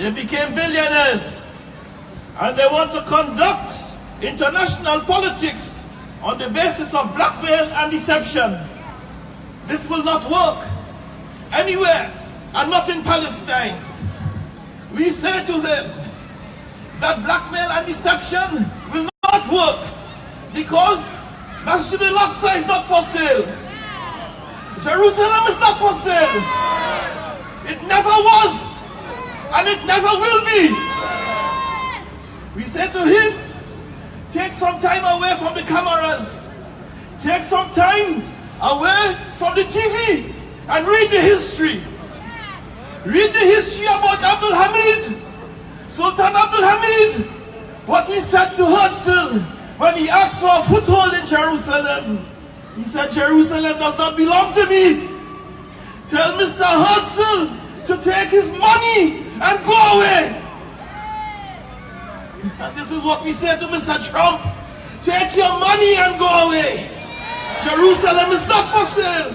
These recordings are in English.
They became billionaires. And they want to conduct international politics on the basis of blackmail and deception. This will not work anywhere, and not in Palestine. We say to them that blackmail and deception will not work because Masjid al-Aqsa is not for sale. Jerusalem is not for sale. It never was, and it never will be. We say to him, take some time away from the cameras. Take some time away from the TV and read the history. Read the history about Abdul Hamid, Sultan Abdul Hamid, what he said to Herzl when he asked for a foothold in Jerusalem. He said, Jerusalem does not belong to me. Tell Mr. Herzl to take his money and go away. And this is what we say to Mr. Trump. Take your money and go away. Jerusalem is not for sale.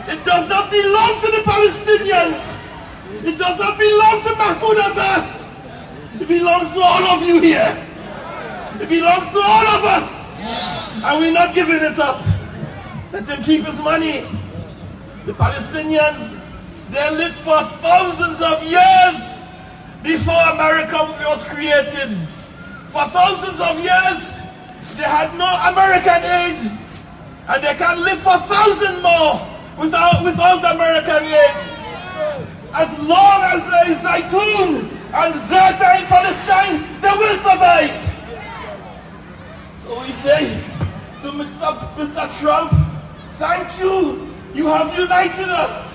It does not belong to the Palestinians. It does not belong to Mahmoud Abbas. It belongs to all of you here. It belongs to all of us. And we're not giving it up. Let him keep his money. The Palestinians, they lived for thousands of years before America was created. For thousands of years, they had no American aid. And they can live for 1,000 more without American aid. As long as there is Zaytun and Zeta in Palestine, they will survive. So we say to Mr. Trump, thank you. You have united us.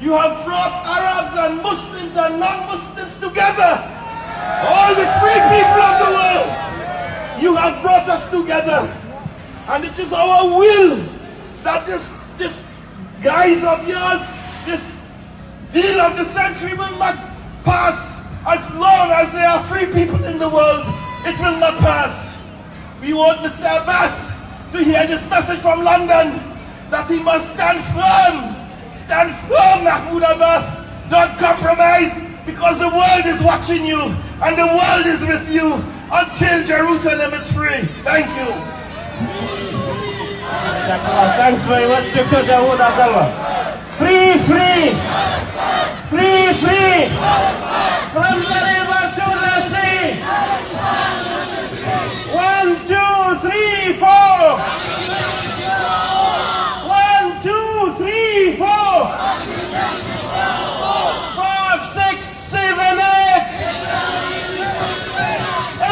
You have brought Arabs and Muslims and non-Muslims together. All the free people of the world. You have brought us together. And it is our will that this guise of yours, this deal of the century will not pass. As long as there are free people in the world, it will not pass. We want Mr. Abbas to hear this message from London, that he must stand firm. Stand firm, Mahmoud Abbas. Don't compromise, because the world is watching you, and the world is with you until Jerusalem is free. Thank you. Thanks very much, Dr. Dawood Abdallah. Free, free! Free, free! From the river to the sea! 1, 2, 3, 4! 1, 2, 3, 4! 5, 6, 7, 8!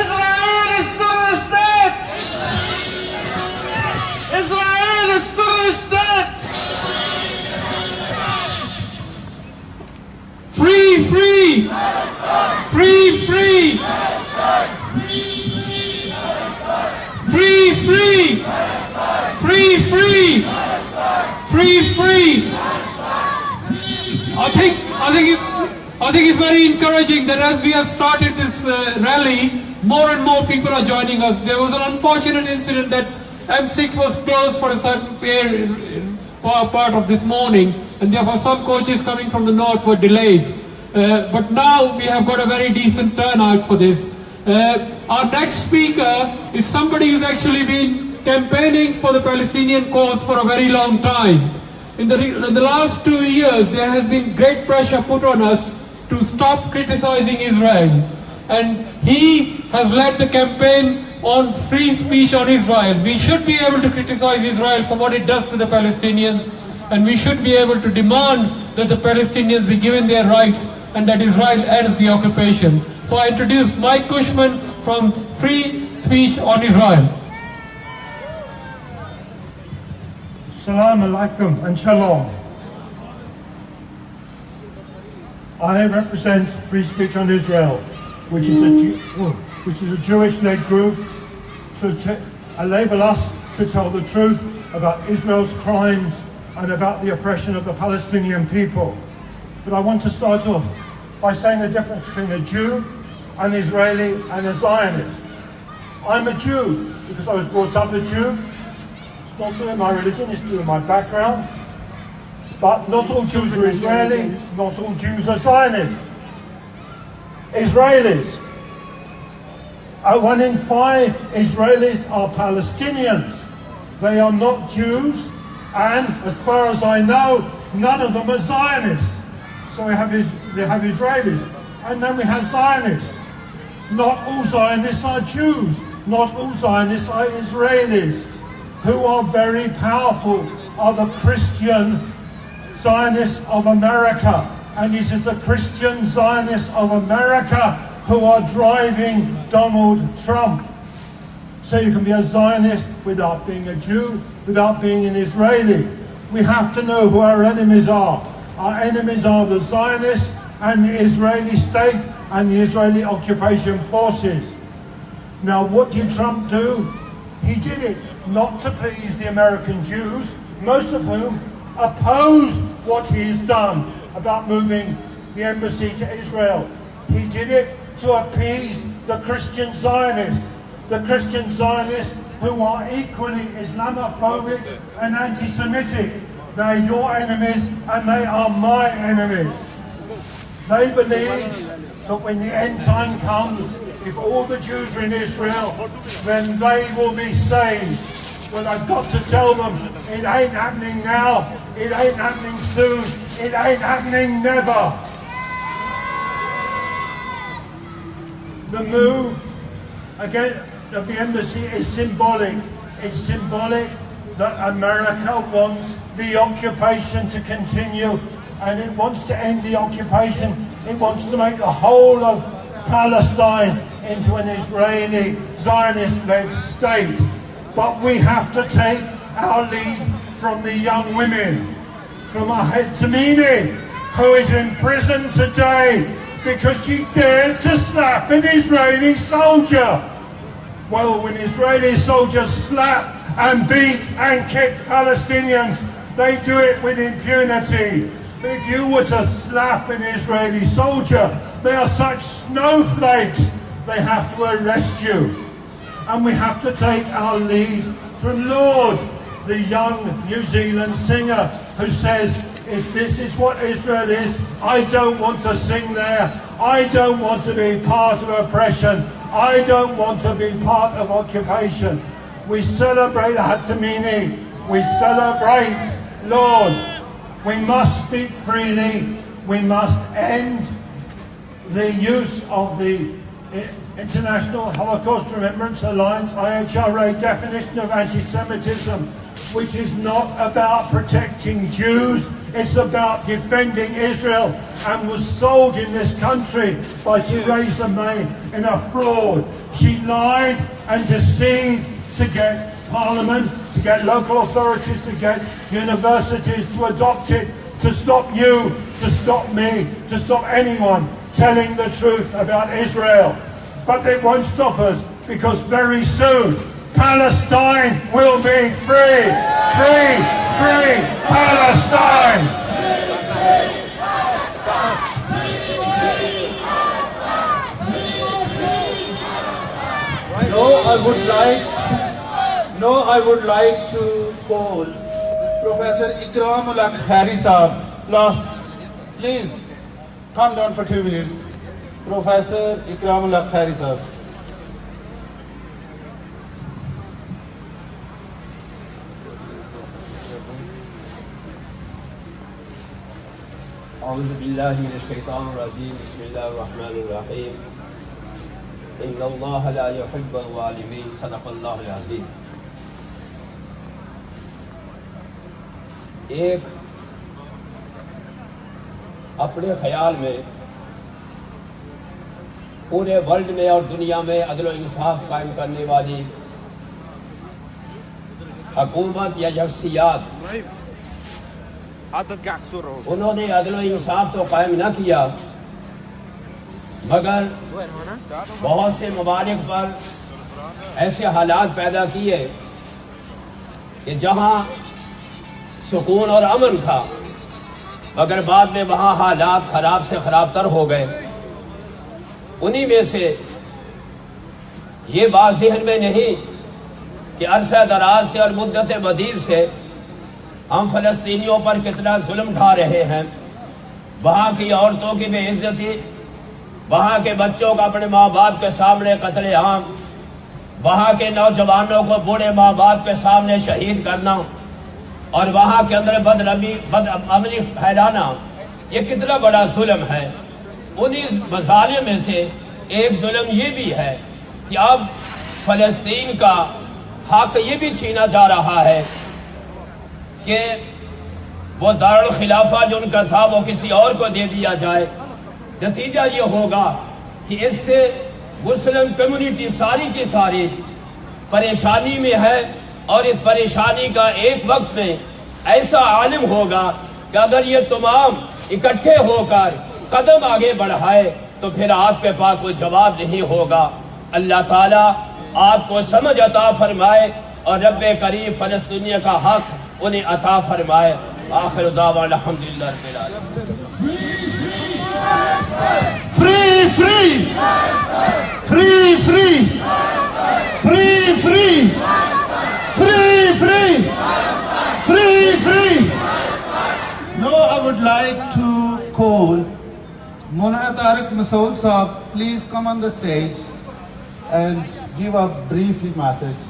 Israel is still a state! Israel is still a state! Free, free! Free, free! Free, free! Free, free! Free, free! I think it's very encouraging that as we have started this rally, more and more people are joining us. There was an unfortunate incident that M6 was closed for a certain part of this morning, and therefore some coaches coming from the north were delayed. But now we have got a very decent turnout for this. Our next speaker is somebody who's actually been campaigning for the Palestinian cause for a very long time. In the last 2 years, there has been great pressure put on us to stop criticizing Israel. And he has led the campaign on free speech on Israel. We should be able to criticize Israel for what it does to the Palestinians, and we should be able to demand that the Palestinians be given their rights and that Israel ends the occupation. So I introduce Mike Cushman from Free Speech on Israel. Salam alaikum and shalom. I represent Free Speech on Israel, which is a Jewish-led group to enable us to tell the truth about Israel's crimes and about the oppression of the Palestinian people. But I want to start off by saying the difference between a Jew, an Israeli and a Zionist. I'm a Jew because I was brought up a Jew. It's not to do with my religion, it's to do with my background. But not all Jews are Israeli, not all Jews are Zionists. Israelis. 1 in 5 Israelis are Palestinians. They are not Jews, and as far as I know, none of them are Zionists. So we have Israelis, and then we have Zionists. Not all Zionists are Jews. Not all Zionists are Israelis. Who are very powerful are the Christian Zionists of America. And it is the Christian Zionists of America who are driving Donald Trump. So you can be a Zionist without being a Jew, without being an Israeli. We have to know who our enemies are. Our enemies are the Zionists and the Israeli state and the Israeli occupation forces. Now, what did Trump do? He did it not to please the American Jews, most of whom oppose what he's done about moving the embassy to Israel. He did it to appease the Christian Zionists. The Christian Zionists who are equally Islamophobic and anti-Semitic. They're your enemies and they are my enemies. They believe that when the end time comes, if all the Jews are in Israel, then they will be saved. Well, I've got to tell them, it ain't happening now, it ain't happening soon, it ain't happening never. The move again of the embassy is symbolic. It's symbolic that America wants the occupation to continue, and it wants to end the occupation. It wants to make the whole of Palestine into an Israeli Zionist-led state. But we have to take our lead from the young women, from Ahed Tamimi, who is in prison today because she dared to slap an Israeli soldier. Well, when Israeli soldiers slap and beat and kick Palestinians, they do it with impunity. But if you were to slap an Israeli soldier, they are such snowflakes, they have to arrest you. And we have to take our lead from Lord, the young New Zealand singer who says, if this is what Israel is, I don't want to sing there. I don't want to be part of oppression. I don't want to be part of occupation. We celebrate Ahed Tamimi. We celebrate Lord. We must speak freely. We must end the use of the International Holocaust Remembrance Alliance, IHRA, definition of anti-Semitism, which is not about protecting Jews, it's about defending Israel, and was sold in this country by Theresa May in a fraud. She lied and deceived to get Parliament, to get local authorities, to get universities to adopt it, to stop you, to stop me, to stop anyone telling the truth about Israel. But it won't stop us, because very soon Palestine will be free! Free! Free! Palestine! Now I would like to call Professor Ikram Al-Khari Sahab. Please come down for 2 minutes. Professor Ikram Al-Khari Sahab. أعوذ بالله من الشيطان الرجيم بسم الله الرحمن الرحيم إن الله لا يحب الظالمين صدق الله العظيم. एक अपने ख्याल में पूरे world में और दुनिया में अदल व इंसाफ कायम करने वाली हुकूमत या शख्सियात, उन्होंने अदल व इंसाफ तो कायम न किया, मगर बहुत से ममालिक पर ऐसे हालात पैदा किए कि जहाँ सुकून और अमन था, मगर बाद में वहाँ हालात खराब से खराब तर हो गए। उन्हीं में से ये बात ज़हन में नहीं कि अरसा दराज से और मुद्दत मदीद से हम फ़लस्तीनियों पर कितना जुल्म ढा रहे हैं। वहाँ की औरतों की बेइज्जती, वहाँ के बच्चों का अपने माँ बाप के सामने कत्ले आम, वहाँ के नौजवानों को बूढ़े माँ बाप के सामने शहीद करना और वहाँ के अंदर बदअमनी फैलाना, ये कितना बड़ा जुल्म है। उन्हीं मसाले में से एक जुल्म ये भी है कि अब फ़लस्तीन का हक ये भी छीना जा रहा है कि वो दारुल खिलाफा जो उनका था वो किसी और को दे दिया जाए। नतीजा ये होगा कि इससे मुस्लिम कम्युनिटी सारी की सारी परेशानी में है और इस परेशानी का एक वक्त में ऐसा आलिम होगा कि अगर ये तमाम इकट्ठे होकर कदम आगे बढ़ाए तो फिर आपके पास कोई जवाब नहीं होगा। अल्लाह ताला आपको समझ अता फरमाए और रब्बे करीम फ़लस्तीनियों का हक उन्हें अता फरमाए। आखिर दावाना अल्हम्दुलिल्लाह रब्बिल आलमीन। Free, free! Free, free! Free, free! Free, free! Free, free! Now I would like to call Maulana Tariq Masood Saab, please come on the stage and give a brief message.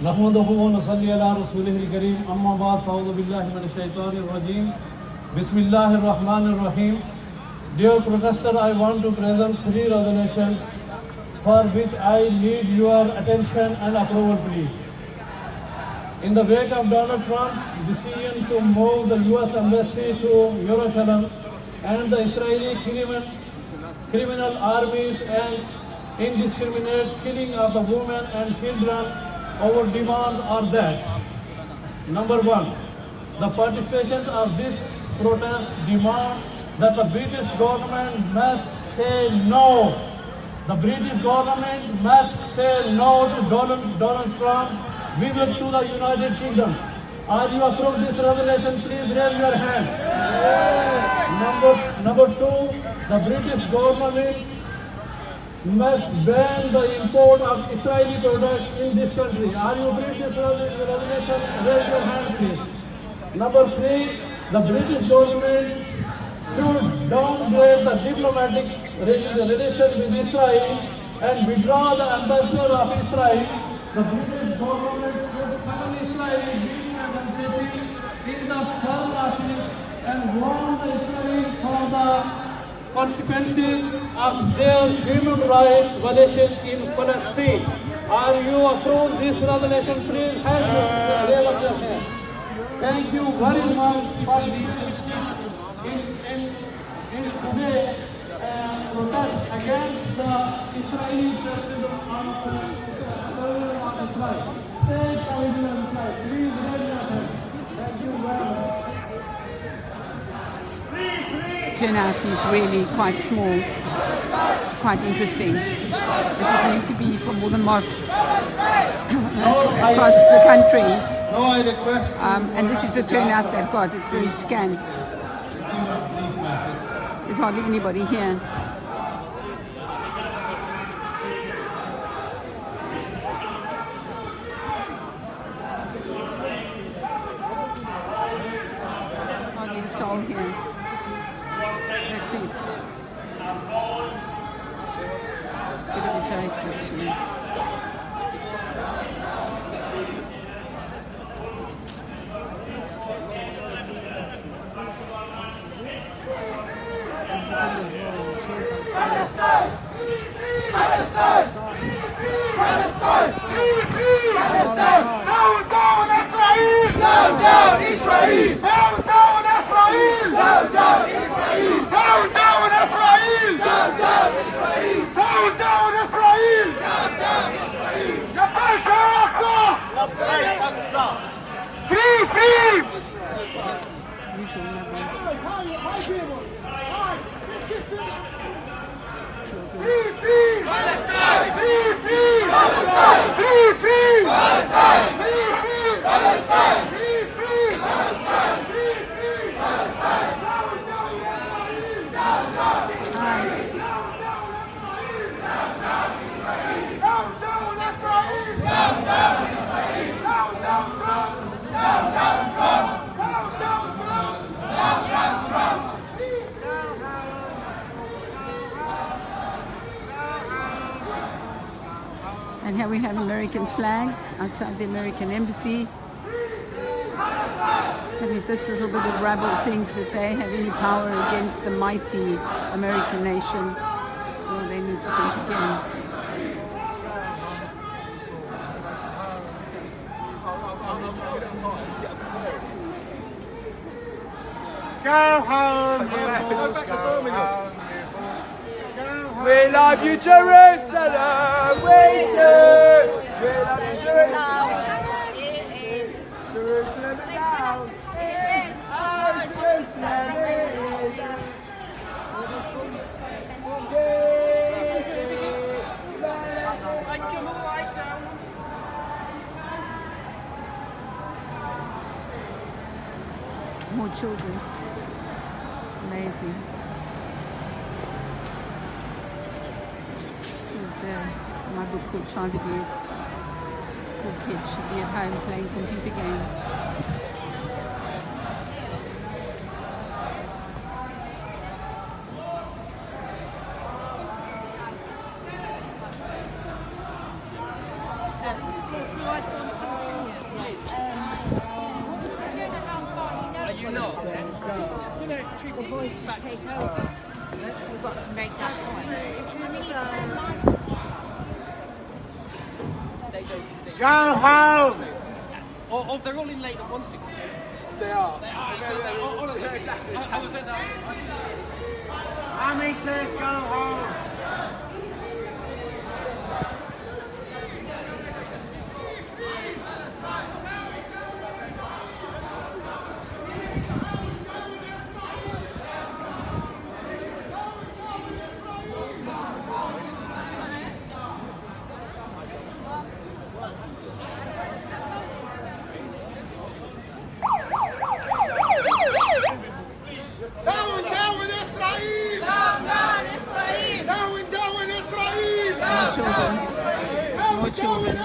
नहमदुहु व नसल्ली अला रसूलिहिल करीम अम्मा बाद फ़अऊज़ु बिल्लाहि मिनश शैतानिर रजीम बिस्मिल्लाहिर रहमानिर रहीम। Dear protester, I want to present 3 resolutions for which I need your attention and approval, please. In the wake of Donald Trump's decision to move the US embassy to Jerusalem and the Israeli criminal armies and indiscriminate killing of the women and children, our demands are that: number 1, the participants of this protest demand that the British government must say no. The British government must say no to Donald Trump's visit to the United Kingdom. Are you approve this resolution? Please raise your hand. Number 2, the British government must ban the import of Israeli products in this country. Are you agree this resolution? Raise your hand, please. Number 3, the British government should downgrade the diplomatic relations with Israel and withdraw the ambassador of Israel. The British government should summon Israel immediately in the Foreign Office and warn the Israel for the consequences of their human rights violation in Palestine. Are you approve this resolution? Please raise up your hand. Thank you very much for this in today protest against the Israeli terrorism on Israel. State terrorism on Israel. Please raise your hand. Thank you very much. Turnout is really quite small, quite interesting. This is meant to be from all the mosques across the country. No, I request. And this is the turnout they've got. It's very scant. There's hardly anybody here. Hardly a soul here. Let's see. Bit of a joke, actually. we have American flags outside the American embassy. And if this little bit of rabble think that they have any power against the mighty American nation, well, they need to think again. Go home, you fools, go home. We love you, Jerusalem. We do. We love you, Jerusalem. Jerusalem is ours. Oh, Jerusalem is ours. More children. Amazing. My book called Child Abuse. Poor kids should be at home playing computer games. The voices take over. We've got to make that point. Go home! Oh, they're all in late at one signature. They are. All of them. Exactly. I was in that. Ami says go home. More children.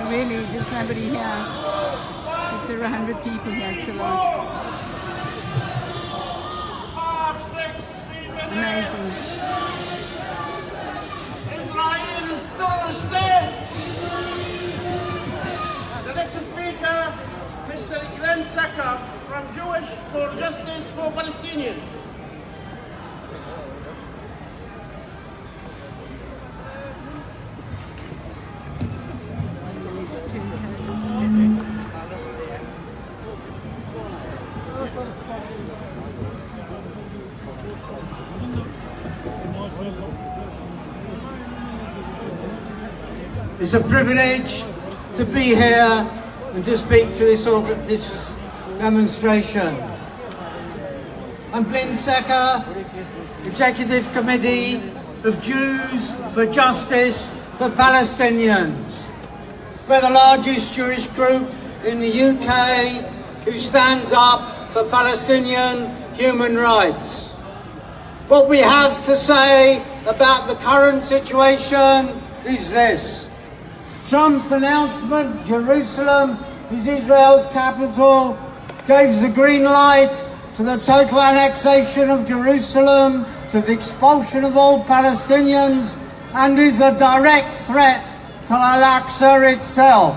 Really, there's nobody here. If there are 100 people here, it's a lot. Amazing. Israel is still a state. The next speaker, Mr. Glenn Saka from Jewish for Justice for Palestinians. It's a privilege to be here and to speak to this demonstration. I'm Glenn Saka, Executive Committee of Jews for Justice for Palestinians. We're the largest Jewish group in the UK who stands up for Palestinian human rights. What we have to say about the current situation is this. Trump's announcement Jerusalem is Israel's capital gave the green light to the total annexation of Jerusalem, to the expulsion of all Palestinians, and is a direct threat to Al-Aqsa itself.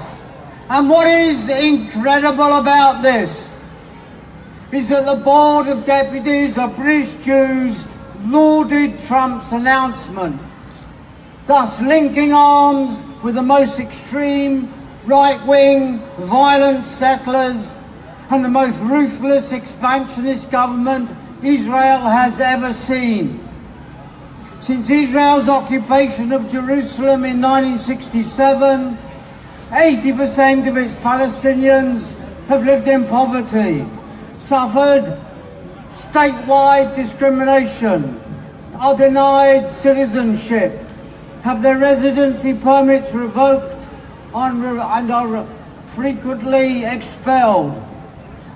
And what is incredible about this is that the Board of Deputies of British Jews lauded Trump's announcement, thus linking arms with the most extreme right-wing violent settlers and the most ruthless expansionist government Israel has ever seen. Since Israel's occupation of Jerusalem in 1967, 80% of its Palestinians have lived in poverty, suffered statewide discrimination, are denied citizenship, have their residency permits revoked and are frequently expelled.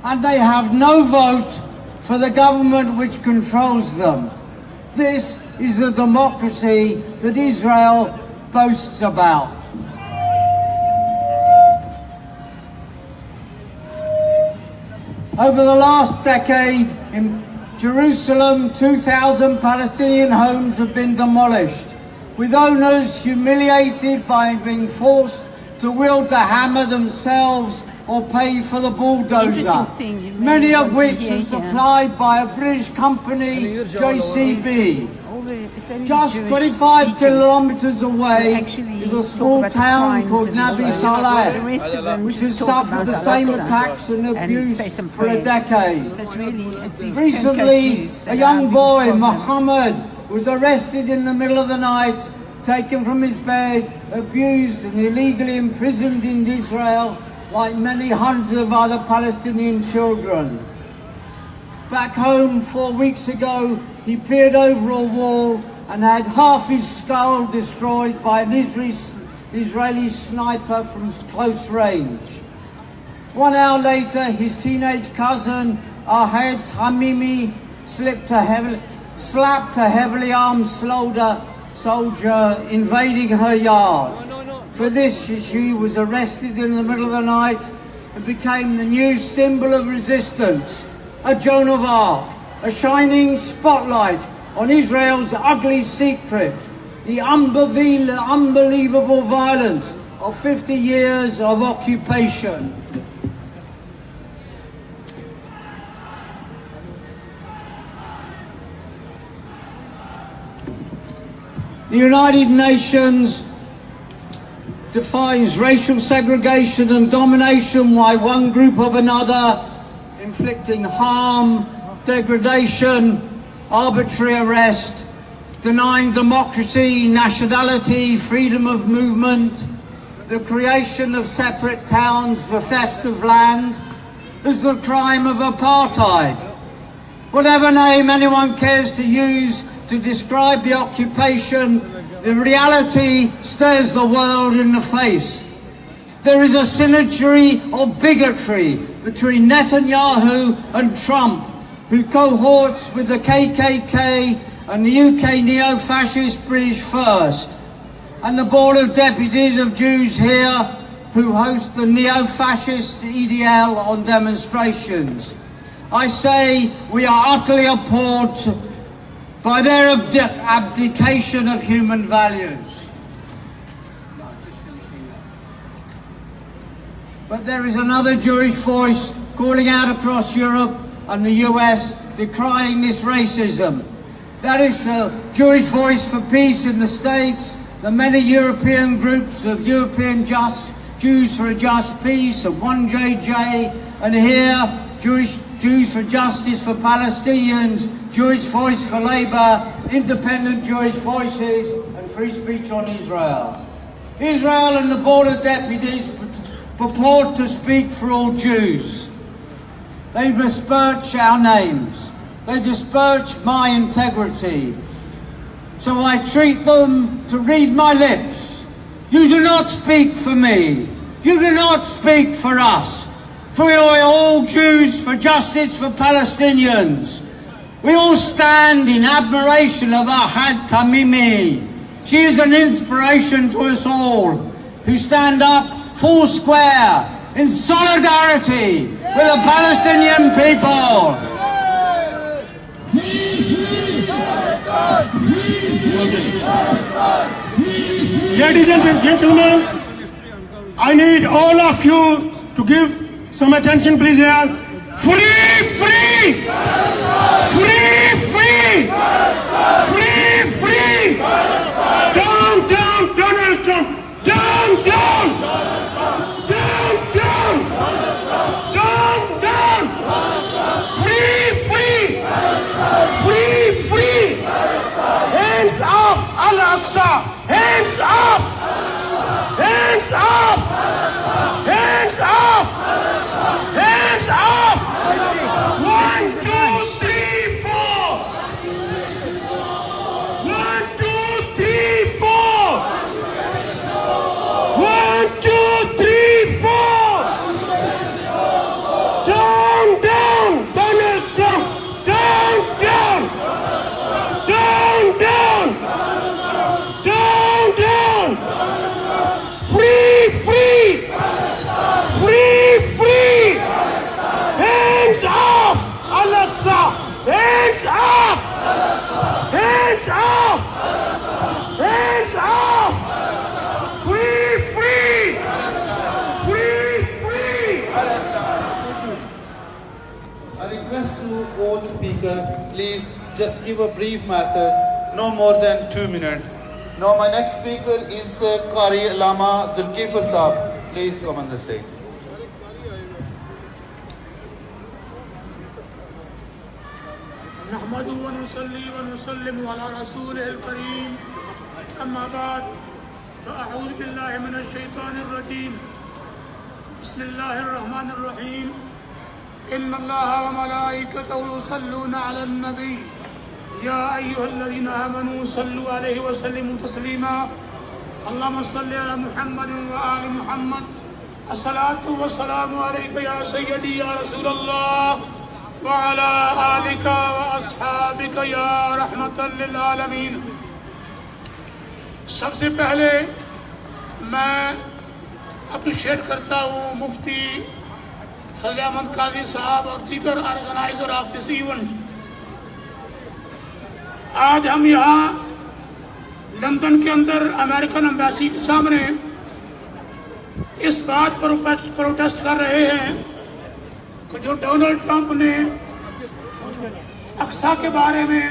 And they have no vote for the government which controls them. This is the democracy that Israel boasts about. Over the last decade, in Jerusalem, 2,000 Palestinian homes have been demolished, with owners humiliated by being forced to wield the hammer themselves or pay for the bulldozer, many of which are supplied by a British company, JCB. Just 25 kilometres away is a small town called Nabi Saleh, which has suffered the same attacks and abuse for a decade. Recently, a young boy, Muhammad, was arrested in the middle of the night, taken from his bed, abused and illegally imprisoned in Israel, like many hundreds of other Palestinian children. Back home 4 weeks ago, he peered over a wall and had half his skull destroyed by an Israeli sniper from close range. 1 hour later, his teenage cousin, Ahed Tamimi, slapped a heavily armed soldier invading her yard. For this, she was arrested in the middle of the night and became the new symbol of resistance, a Joan of Arc, a shining spotlight on Israel's ugly secret, the unbelievable violence of 50 years of occupation. The United Nations defines racial segregation and domination by one group of another, inflicting harm, degradation, arbitrary arrest, denying democracy, nationality, freedom of movement, the creation of separate towns, the theft of land, as the crime of apartheid. Whatever name anyone cares to use to describe the occupation, the reality stares the world in the face. There is a symmetry of bigotry between Netanyahu and Trump, who cohorts with the KKK and the UK neo-fascist British First, and the Board of Deputies of Jews here, who host the neo-fascist EDL on demonstrations. I say we are utterly appalled by their abdication of human values. But there is another Jewish voice calling out across Europe and the US, decrying this racism. That is the Jewish Voice for Peace in the States, the many European groups of European Jews for a Just Peace, and 1JJ, and here, Jews for Justice for Palestinians, Jewish Voice for Labour, Independent Jewish Voices, and Free Speech on Israel. Israel and the Board of Deputies purport to speak for all Jews. They besmirch our names. They besmirch my integrity. So I treat them to read my lips. You do not speak for me. You do not speak for us. For we are all Jews for justice for Palestinians. We all stand in admiration of Ahed Tamimi. She is an inspiration to us all who stand up full square in solidarity with the Palestinian people. Ladies and gentlemen, I need all of you to give some attention, please, here. Free, free! Free, free! Free, free! Down, down, Donald Trump! Down, down! Down, down! Down, down! Al-Aqsa. Hands up! Hands up! Hands up! Hands up! 1, 2, 3, 4. 1, 2, 3, 4. 1, 2, 3, 4. Down, down, Donald Trump. Down, down. Down, down. Down, down. Free, free. Free, free. Hands off, Al-Aqsa. Hands off. Hands off. Hands off. Free, free. Free, free. I request to all the speaker, please just give a brief message, no more than 2 minutes. Now my next speaker is Courier Lama Zulkifl Saab. Please come on the stage. نحمده ونصلي ونسلم على رسوله الكريم أما بعد فأعوذ بالله من الشيطان الرجيم بسم الله الرحمن الرحيم إن الله وملائكته يصلون على النبي يا أيها الذين آمنوا صلوا عليه وسلموا تسليما اللهم صل على محمد وآل محمد الصلاة والسلام عليك يا سيدي يا رسول الله وعلى آلك وأصحابك يا رحمة للعالمين. सबसे पहले मैं appreciate करता हूँ मुफ्ती फजल अहमद काजी साहब और दीगर organiser of this event. आज हम यहाँ लंदन के अंदर अमेरिकन एम्बेसी के सामने इस बात पर प्रोटेस्ट कर रहे हैं कि जो डोनाल्ड ट्रंप ने अक्सा के बारे में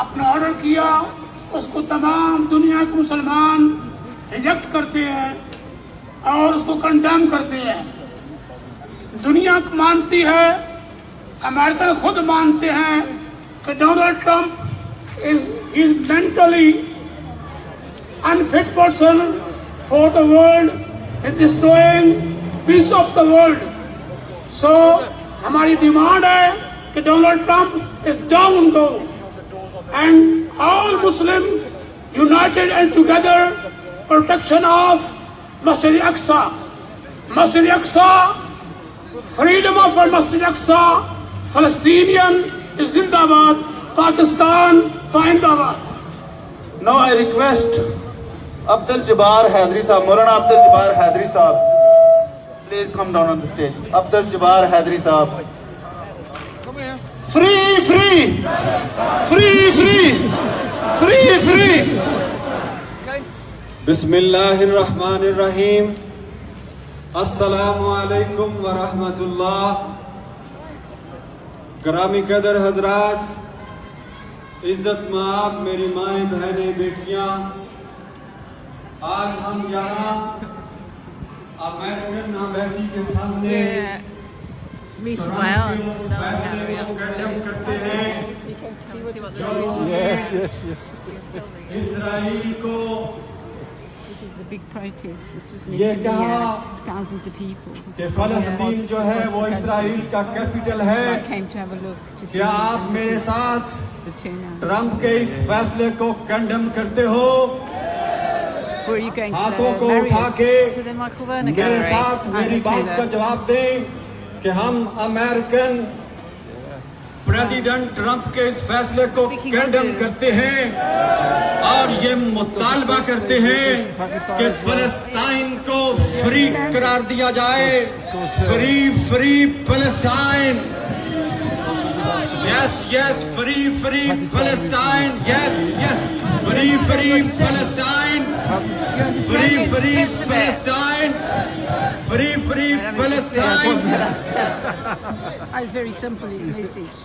अपना ऑर्डर किया उसको तमाम दुनिया के मुसलमान रिजेक्ट करते हैं और उसको कंडेम करते हैं। दुनिया मानती है, अमेरिकन खुद मानते हैं कि Donald Trump is mentally unfit person for the world, is destroying peace of the world. So हमारी डिमांड है कि Donald Trump is down go and all Muslim united and together protection of Masjid Aqsa. Masjid Aqsa, freedom of Masjid Aqsa, Palestinian is Zindabad, Pakistan Zindabad. Now I request Abdul Jabbar Haidari Saab, Maulana Abdul Jabbar Haidari Saab, please come down on the stage. Abdul Jabbar Haidari Saab. Free, free, free, free, free, free. बिस्मिल्लाहिर्रहमानिर्रहीम। अस्सलामु अलैकुम व रहमतुल्लाह। ग्रामी कदर हजरात, इज्जत माब, मेरी माएँ बहनें बेटियाँ, आज हम यहाँ अमेरिकन एम्बेसी के सामने करते हैं इस्राइल को ये कहा कि फलस्तीन जो है वो इस्राइल का कैपिटल है। क्या आप मेरे साथ ट्रंप के इस फैसले को कंडेम करते हो? हाथों को उठा के मेरे साथ मेरी बात का जवाब दें कि हम अमेरिकन प्रेसिडेंट ट्रंप के इस फैसले को कंडेम करते हैं और ये मुतालबा करते हैं कि फलस्तीन को फ्री करार दिया जाए। फ्री फ्री फलस्तीन, यस यस, फ्री फ्री फलस्तीन, यस यस, फ्री फ्री फलस्तीन, फ्री फ्री फलस्तीन, फ्री फ्री फलस्तीन। It's very simple, his message.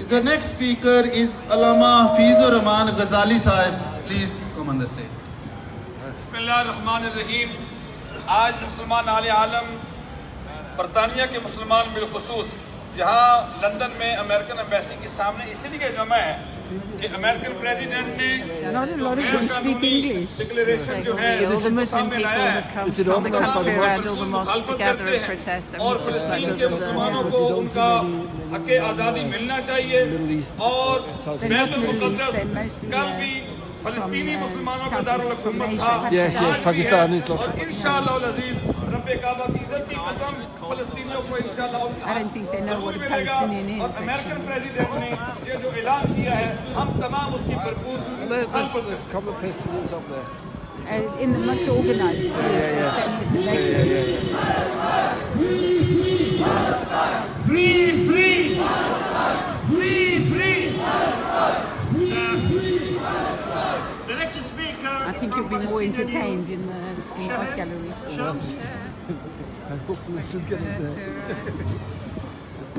The next speaker is Allama Hafizur Rahman Ghazali Sahib. Please come on the stage. बिस्मिल्लाहिर्रहमानिर्रहीम। आज मुसलमान आले आलम, बरतानिया के मुसलमान बिलखुसूस यहाँ लंदन में अमेरिकन एम्बेसी के सामने इसीलिए जमा है कि अमेरिकन प्रेसिडेंट ने Not a lot of them speak English. Declaration जो है All the Muslim people have come from the country around all the mosques together and protest, and और we just like फिलिस्तीन के मुसलमानों को उनका हक आज़ादी मिलना चाहिए और बैतुल मुक़द्दस कल भी फलस्तीनी मुसलमानों का दारुल हुकूमत था Yes, Pakistani is और इंशाअल्लाह अल अज़ीज़ रब्बे काबा की इज़्ज़त की कसम फलस्तीनियों को इंशाअल्लाह I don't think they know what a Palestinian is. और अमेरिकन प्रेसिडेंट ने ये जो ऐलान किया है हम तमाम उसकी भरपूर There's a couple of Palestinians up there. In the most organized. Free, free, free, free. The next speaker. I think you'll be more entertained in the art gallery. Hopefully still getting there.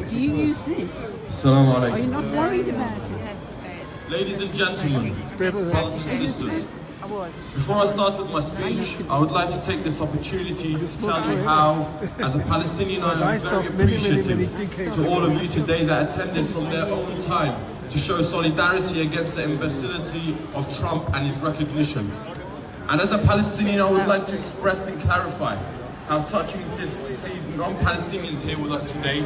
Do you use this? Assalamu alaikum. Are you not worried about it? Ladies and gentlemen, brothers and sisters, I was. before I start with my speech, I would like to take this opportunity to tell you how, as a Palestinian, I am very appreciative to all of you today that attended from their own time to show solidarity against the imbecility of Trump and his recognition. And as a Palestinian, I would like to express and clarify how touching it is to see non-Palestinians here with us today,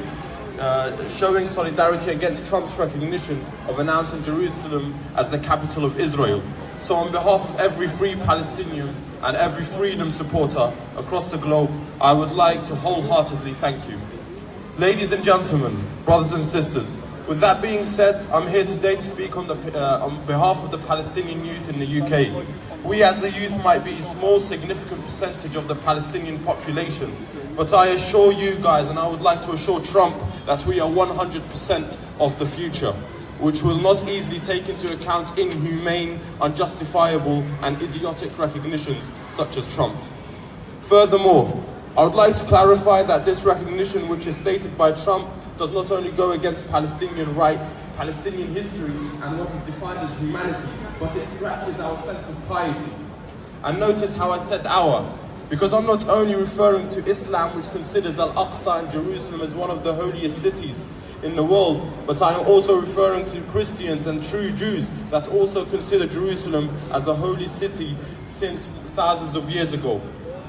showing solidarity against Trump's recognition of announcing Jerusalem as the capital of Israel. So on behalf of every free Palestinian and every freedom supporter across the globe, I would like to wholeheartedly thank you. Ladies and gentlemen, brothers and sisters, with that being said, I'm here today to speak on behalf of the Palestinian youth in the UK. We as the youth might be a small significant percentage of the Palestinian population, but I assure you guys, and I would like to assure Trump, that we are 100% of the future, which will not easily take into account inhumane, unjustifiable and idiotic recognitions such as Trump. Furthermore, I would like to clarify that this recognition, which is stated by Trump, does not only go against Palestinian rights, Palestinian history and what is defined as humanity, but it scratches our sense of piety. And notice how I said our, because I'm not only referring to Islam, which considers Al-Aqsa and Jerusalem as one of the holiest cities in the world, but I am also referring to Christians and true Jews that also consider Jerusalem as a holy city since thousands of years ago.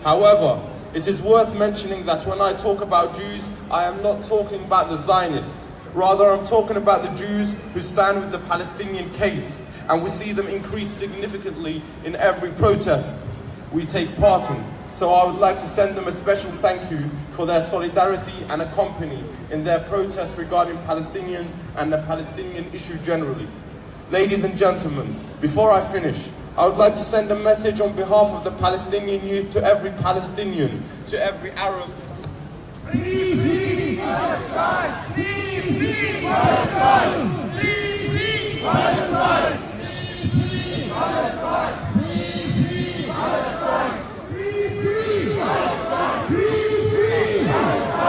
However, it is worth mentioning that when I talk about Jews, I am not talking about the Zionists. Rather, I'm talking about the Jews who stand with the Palestinian case, and we see them increase significantly in every protest we take part in. So I would like to send them a special thank you for their solidarity and accompany in their protests regarding Palestinians and the Palestinian issue generally. Ladies and gentlemen, before I finish, I would like to send a message on behalf of the Palestinian youth to every Palestinian, to every Arab. Free, free, Palestine! Free, free, Palestine! Free, free, Palestine! Free, free, Palestine! Free, free, Palestine! Free, free, Palestine! Free, free, Palestine!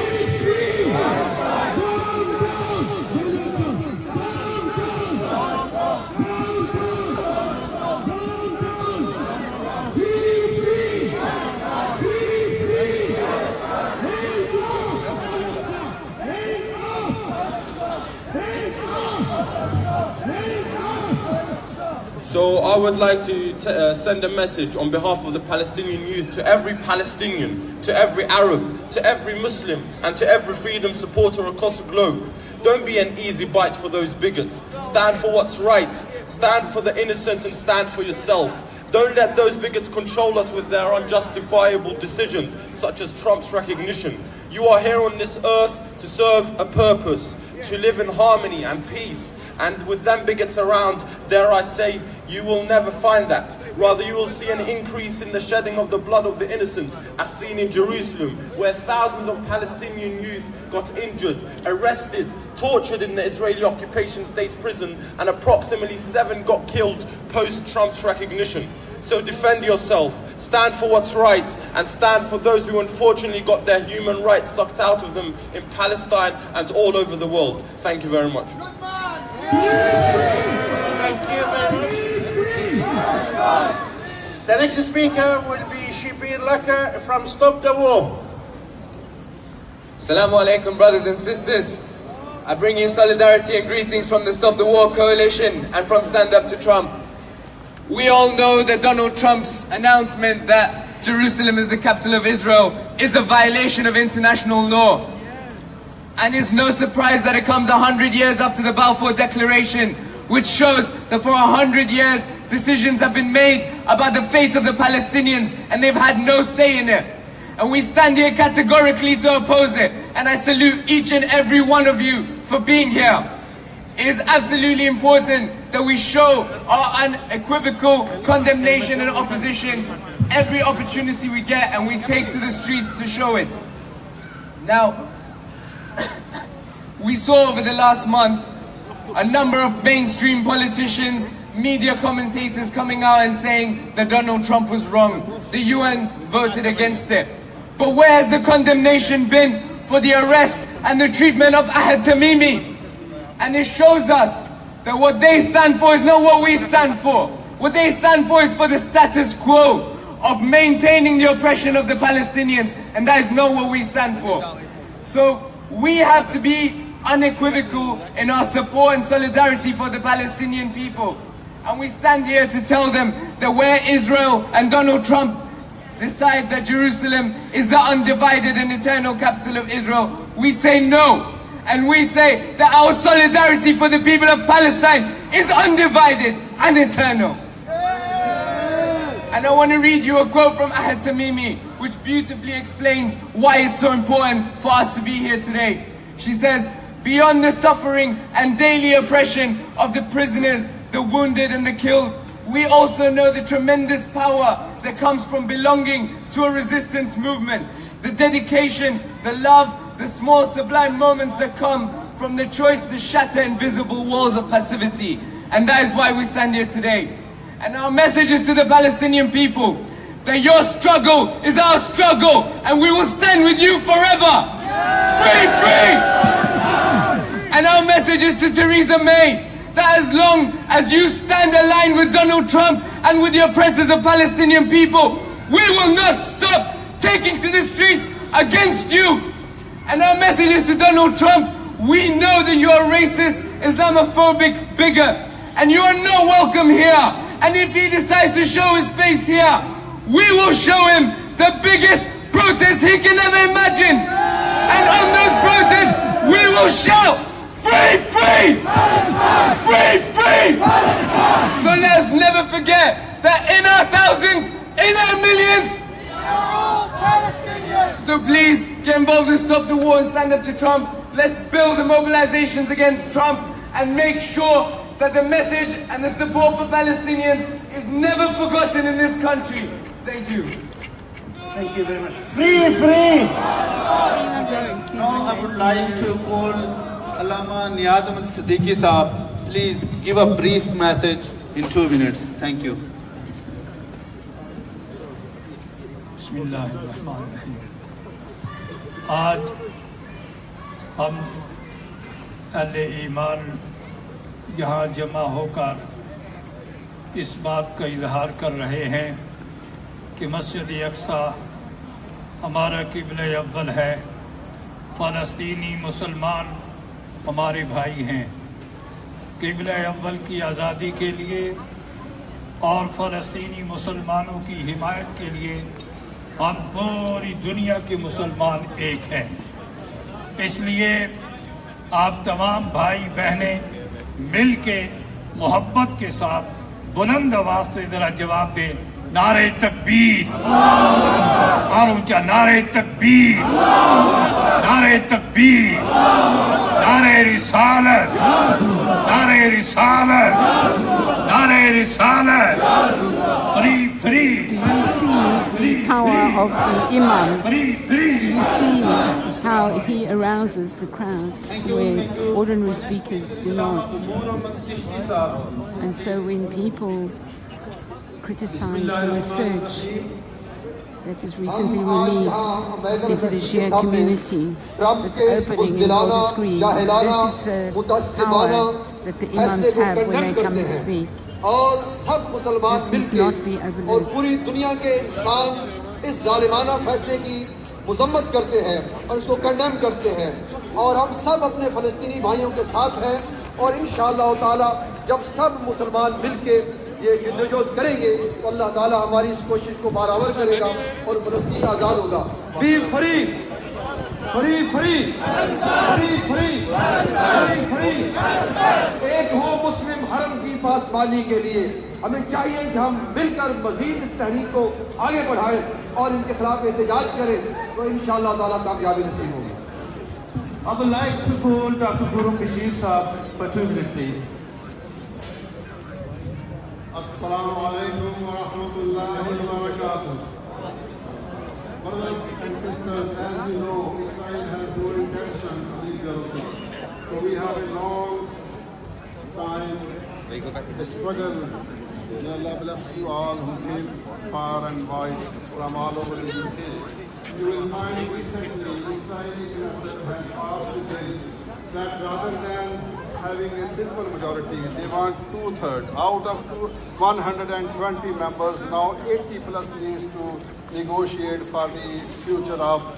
Free, free, Palestine! So I would like to send a message on behalf of the Palestinian youth to every Palestinian, to every Arab, to every Muslim and to every freedom supporter across the globe. Don't be an easy bite for those bigots. Stand for what's right. Stand for the innocent and stand for yourself. Don't let those bigots control us with their unjustifiable decisions, such as Trump's recognition. You are here on this earth to serve a purpose, to live in harmony and peace. And with them bigots around, dare I say, you will never find that. Rather, you will see an increase in the shedding of the blood of the innocent, as seen in Jerusalem, where thousands of Palestinian youth got injured, arrested, tortured in the Israeli occupation state prison, and approximately 7 got killed post-Trump's recognition. So defend yourself, stand for what's right, and stand for those who unfortunately got their human rights sucked out of them in Palestine and all over the world. Thank you very much. Thank you very much. The next speaker will be Shibir Laka from Stop the War. Assalamu alaikum, brothers and sisters. I bring you solidarity and greetings from the Stop the War Coalition and from Stand Up to Trump. We all know that Donald Trump's announcement that Jerusalem is the capital of Israel is a violation of international law. And it's no surprise that it comes 100 years after the Balfour Declaration, which shows that for 100 years decisions have been made about the fate of the Palestinians and they've had no say in it. And we stand here categorically to oppose it. And I salute each and every one of you for being here. It is absolutely important that we show our unequivocal condemnation and opposition every opportunity we get, and we take to the streets to show it. Now, we saw over the last month a number of mainstream politicians, media commentators coming out and saying that Donald Trump was wrong. The UN voted against it. But where has the condemnation been for the arrest and the treatment of Ahad Tamimi? And it shows us that what they stand for is not what we stand for. What they stand for is for the status quo of maintaining the oppression of the Palestinians, and that is not what we stand for. So we have to be unequivocal in our support and solidarity for the Palestinian people. And we stand here to tell them that where Israel and Donald Trump decide that Jerusalem is the undivided and eternal capital of Israel, we say no. And we say that our solidarity for the people of Palestine is undivided and eternal. And I want to read you a quote from Ahad Tamimi, which beautifully explains why it's so important for us to be here today. She says, "Beyond the suffering and daily oppression of the prisoners, the wounded and the killed, we also know the tremendous power that comes from belonging to a resistance movement. The dedication, the love, the small sublime moments that come from the choice to shatter invisible walls of passivity." And that is why we stand here today. And our message is to the Palestinian people that your struggle is our struggle, and we will stand with you forever. Free, free! And our message is to Theresa May that as long as you stand aligned with Donald Trump and with the oppressors of Palestinian people, we will not stop taking to the streets against you. And our message is to Donald Trump: we know that you are racist, Islamophobic, bigot, and you are not welcome here. And if he decides to show his face here, we will show him the biggest protest he can ever imagine. And on those protests, we will shout, "Free, free! Free, free!" So let's never forget that in our thousands, in our millions, so please get involved and stop the war and stand up to Trump. Let's build the mobilizations against Trump and make sure that the message and the support for Palestinians is never forgotten in this country. Thank you. Thank you very much. Free, free! Now I would like to call Allama Niyaz Ahmed Siddiqui Saab. Please give a brief message in 2 minutes. Thank you. बिस्मिल्लाहिर्रहमानिर्रहीम। आज हम अहले ईमान यहाँ जमा होकर इस बात का इजहार कर रहे हैं कि मस्जिद अक्सा हमारा क़िबला अव्वल है। फ़लस्तीनी मुसलमान हमारे भाई हैं। क़िबला अव्वल की आज़ादी के लिए और फ़लस्तीनी मुसलमानों की हिमायत के लिए हम पूरी दुनिया के मुसलमान एक हैं। इसलिए आप तमाम भाई बहनें मिल के मोहब्बत के साथ बुलंद आवाज से ज़रा जवाब दें, नारे तकबीर, और ऊंचा नारे तकबीर, नारे तकबीर, नारे रिसालत, नारे रिसालत, नारे रिसालत। Free, free. Do you see the power of the Imam? Do you see how he arouses the crowds where ordinary speakers do not? And so when people criticize the research that was recently released into the Shia community that's opening in Gaza Screen, this is the power that the Imams have when they come to speak. और सब मुसलमान मिलके और पूरी दुनिया के इंसान इस जालिमाना फैसले की मजम्मत करते हैं और इसको कंडेम करते हैं। और हम सब अपने फ़लस्तीनी भाइयों के साथ हैं और इंशाअल्लाह ताला जब सब मुसलमान मिलके ये युद्धजोत करेंगे तो अल्लाह ताला हमारी इस कोशिश को बराबर करेगा और फ़लस्तीन आज़ाद होगा। B free free free free free free free. एक हो मुस्लिम हरम की पासबानी के लिए हमें चाहिए कि हम मिलकर मजीद इस तहरीक को आगे बढ़ाएं और इनके खिलाफ एहतजाज करें तो इंशाअल्लाह ताला कामयाबी नसीब होगी। I would like to call Dr. Guru Bashir Saab for 2 minutes, please. Assalamu alaikum wa rahmatullahi wa barakatuh. Brothers and sisters, as you know, Israel has no intention to leave Jerusalem. So we have a long time, a struggle. May Allah bless you all who came far and wide from all over the UK. You will find recently Israeli Knesset has passed a bill that rather than having a simple majority, they want 2/3. Out of 120 members, now 80 plus needs to negotiate for the future of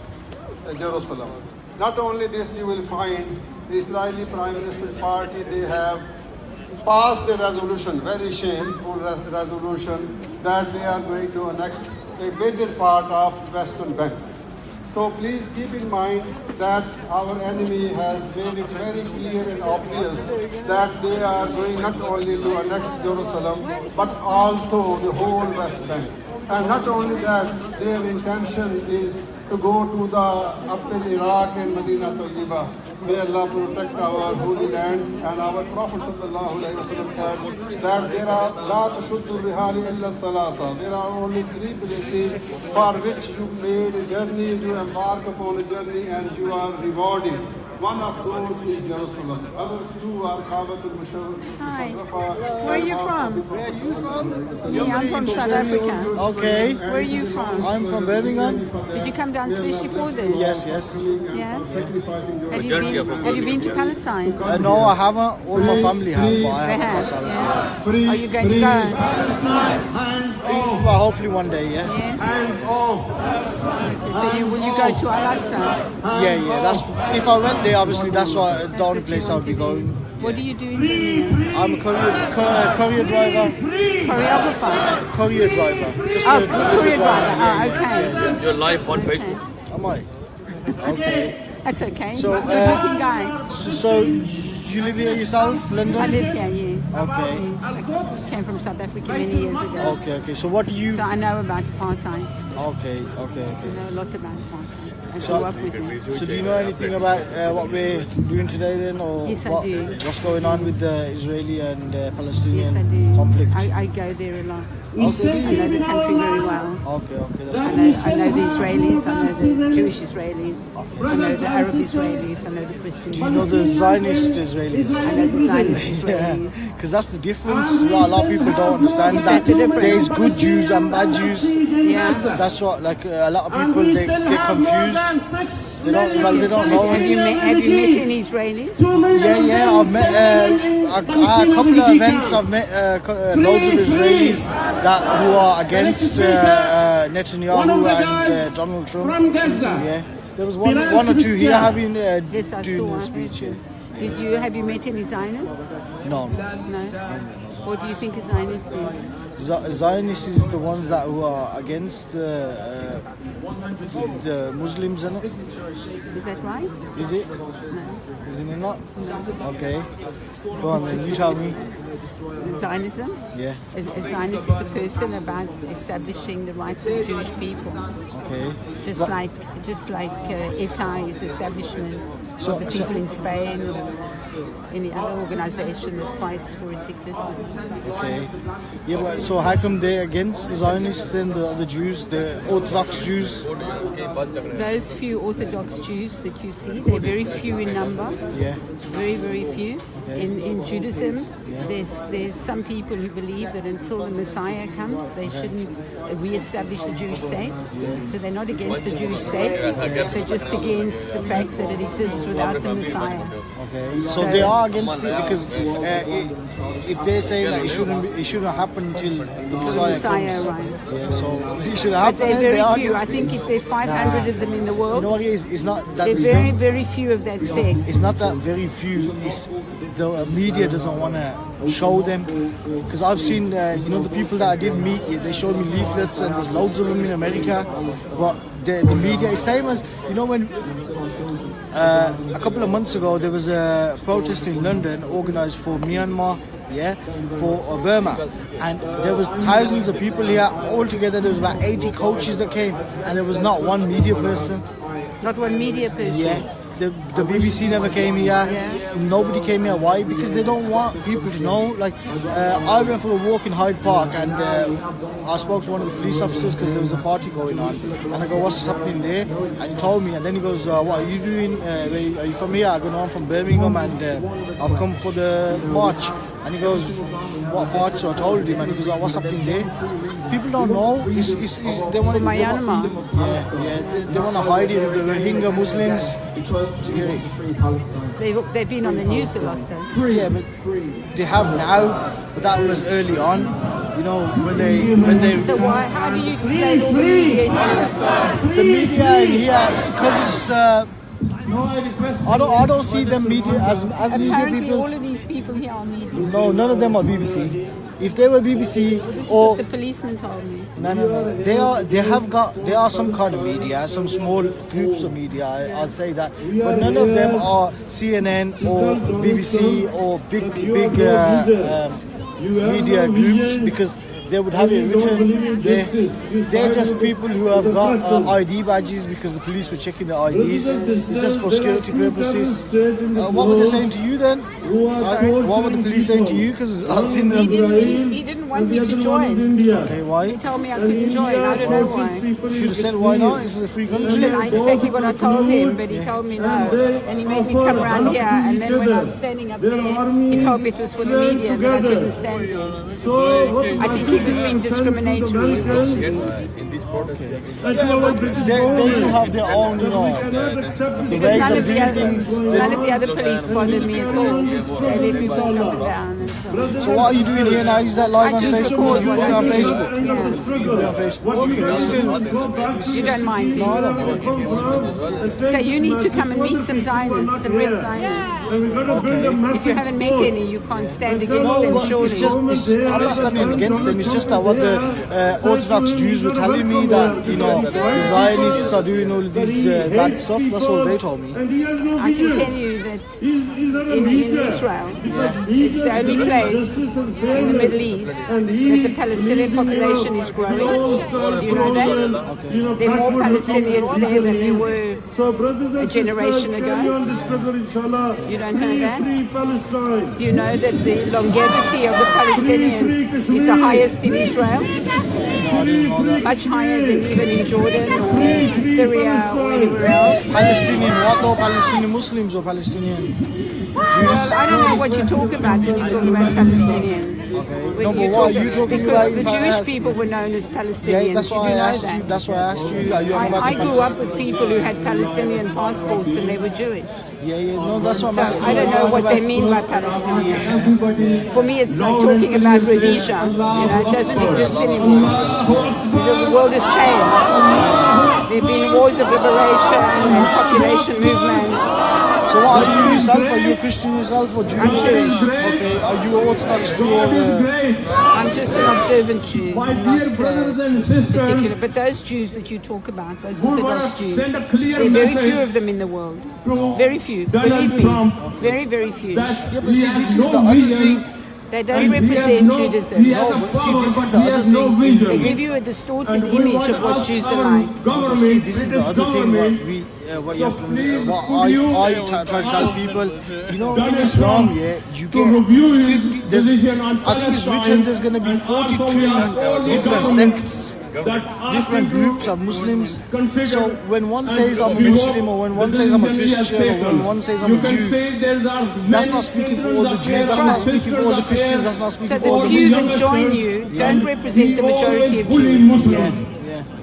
Jerusalem. Not only this, you will find the Israeli Prime Minister's party, they have passed a resolution, very shameful resolution, that they are going to annex a major part of Western Bank. So please keep in mind that our enemy has made it very clear and obvious that they are going not only to annex Jerusalem, but also the whole West Bank. And not only that, their intention is to go to the up in Iraq and Medina Tayyiba. May Allah protect our holy lands. And our Prophet sallallahu alaihi wasallam said that there are la tashuddu rihali illa salasa. There are only 3 places for which you made a journey, you embark upon a journey, and you are rewarded. One of those is Jerusalem. Others 2 are Ka'batul Musharraf. Hi. Where are you from? Where are you from? Me, I'm from South Africa. Okay. Where are you from? I'm from Birmingham. Did you come down specially for this? Yes, yes. Yes? Have you been to Palestine? No, I haven't. All my family have, but I haven't myself. Yeah. Are you going to go? Hands off. Well, hopefully one day, yeah. Yes. Hands off. So will you go to Al-Aqsa? Yeah. That's if I went there. Obviously, that's what the only place I would be going. What do you do in Birmingham? I'm a courier driver. Choreographer? Courier driver. Just courier driver. Okay. You're live on Facebook. Am I? Okay. That's okay. So, good looking guy. So you live here yourself, London? I live here, yes. Okay. I came from South Africa many years ago. Okay. So what do you... So I know about apartheid. Okay. I know a lot about apartheid. I So, grew up with it. so do you know anything about what we're doing today then, or Yes, I do. What's going on with the Israeli and Palestinian Yes, I do. conflict? I go there a lot. Okay. I know the country very well. Okay, that's I know the Israelis, I know the Jewish Israelis, I know the Arab Israelis, I know the Christian Do you know the Zionist Israelis? I know the Zionist Israelis. Because that's the difference. What a lot of people don't understand, that there's good Jews and bad Jews. Yeah. That's what, like a lot of people, they get confused. They don't know. Have you met any Israelis? Yeah. I've met a couple of events. I've met loads of Israelis who are against Netanyahu and Donald Trump. From Gaza. Yeah. There was one or two here having doing the speech. Have you met any Zionists? No. What do you think a Zionist is? Zionists is the ones that who are against the Muslims, isn't it? Is that right? Is it? No. Isn't it not? No. Okay. Go on then, you tell me. Zionism? Yeah. A Zionist is a person about establishing the rights of the Jewish people. Okay. Just like ETA is establishment of the people in Spain or any other organization that fights for its existence. Okay. Yeah, but so how come they're against the Zionists and the other Jews, the Orthodox Jews? Those few Orthodox Jews that you see, they're very few in number. Yeah. Very, very few. Okay. In Judaism, there's some people who believe that until the Messiah comes, they shouldn't re-establish the Jewish state. So they're not against the Jewish state, they're just against the fact that it exists without the Messiah. Okay, so they are against it because if they say that it shouldn't happen until the Messiah comes. Right. Yeah, so it should But happen. they're very They are few. I against think it. if there are 500 of them in the world, You know what it is? It's not that there's very, very few of that sect. It's not that very few. It's the media doesn't want to show them. Because I've seen, the people that I did meet, they showed me leaflets, and there's loads of them in America. But the media is same as when. A couple of months ago, there was a protest in London organised for Myanmar, for Burma, and there was thousands of people here. Altogether, there was about 80 coaches that came, and there was not one media person. Not one media person. Yeah. The BBC never came here. Nobody came here. Why? Because they don't want people to know. Like, I went for a walk in Hyde Park, and I spoke to one of the police officers because there was a party going on. And I go, "What's happening there?" And he told me. And then he goes, "What are you doing? Are you from here?" I go, "No, I'm from Birmingham, and I've come for the march." And he goes, "What march?" So I told him, and he goes, "What's happening there?" People don't know. They want to Myanmar. They want to hide it with the Rohingya Muslims. They've been on the news a lot though. Yeah, but they have now, but that was early on. When they. So why? How do you explain all the media in here? The media in here is because it's. I don't see them media as media Apparently people. all of these people here are media. No, none of them are BBC. If they were BBC This is or what the policeman told me. No. They are some kind of media, some small groups of media. I'll say that, but none of them are CNN or BBC or big media groups because they would have it written. They're just people who have got ID badges because the police were checking their IDs. It's just for security purposes. What were they saying to you then? What were the police saying to you? Because I've seen them. He didn't want me to join. Okay, why? He told me I couldn't join. I don't know why. You should have said why not. This is a free country. That's exactly what I told him, but he told me no. And he made me come around here, and then when I was standing up there, he told me it was for the media and that I couldn't stand there. I think he was being discriminatory. They do have their own, Because none of the other police bothered me at all. They let me walk up and down and so on. So what are you doing here now? Is that live I on just Facebook? record what You're I on see. Facebook. You're on Facebook. Okay. You don't mind? No, I don't. So you need to come and meet some Zionists, some real Zionists. Okay. If you haven't met any, you can't stand against them, surely. I'm not standing against them. It's just that what the Orthodox Jews were telling me that the Zionists are doing all these bad stuff. That's what they told me. I can tell you that in Israel, it's the only place in the Middle East that the Palestinian population is growing. Do you know that? There are more Palestinians there than there were a generation ago. You don't know that? Do you know that the longevity of the Palestinians is the highest in Israel? Much higher than even in Jordan or Syria or anywhere else. Palestinian what though? Palestinian Muslims or Palestinian Jews? Well, I don't know what you talk about when you talk about Palestinians. Okay. No, but what are you talking because about? the Jewish people were known as Palestinians. Yeah, that's why I asked you. That's why I asked you. Are you on about I the grew up with people who had Palestinian passports and they were Jewish. Yeah. No, that's what I'm asking. I don't know what they mean by Palestinian. For me, it's like talking about Rhodesia. It doesn't exist anymore. The world has changed. There have been wars of liberation and population movements. So what are you yourself? Are you a Christian yourself or Jewish? I'm Jewish. Okay. Are you Orthodox Jew or? I'm just an observant Jew, not particular. But those Jews that you talk about, those Orthodox Jews, there are very few of them in the world. Very few. Believe me, very, very few. Yeah, but see, this is the other thing. They don't represent Judaism. No, but see, this is the other thing. They give you a distorted image of what Jews are like. But see, this is the other thing. What you have to, what I try to tell people, in Islam, you get 50. I think it's written there's going to be 42 different sects. Different groups of Muslims. So when one says I'm a Muslim, or when one says I'm a Christian, or when one says I'm a Jew, that's not speaking for all the Jews, that's not speaking for all the Christians, that's not speaking for all the So the few Muslims. that join you don't represent the majority of Jews.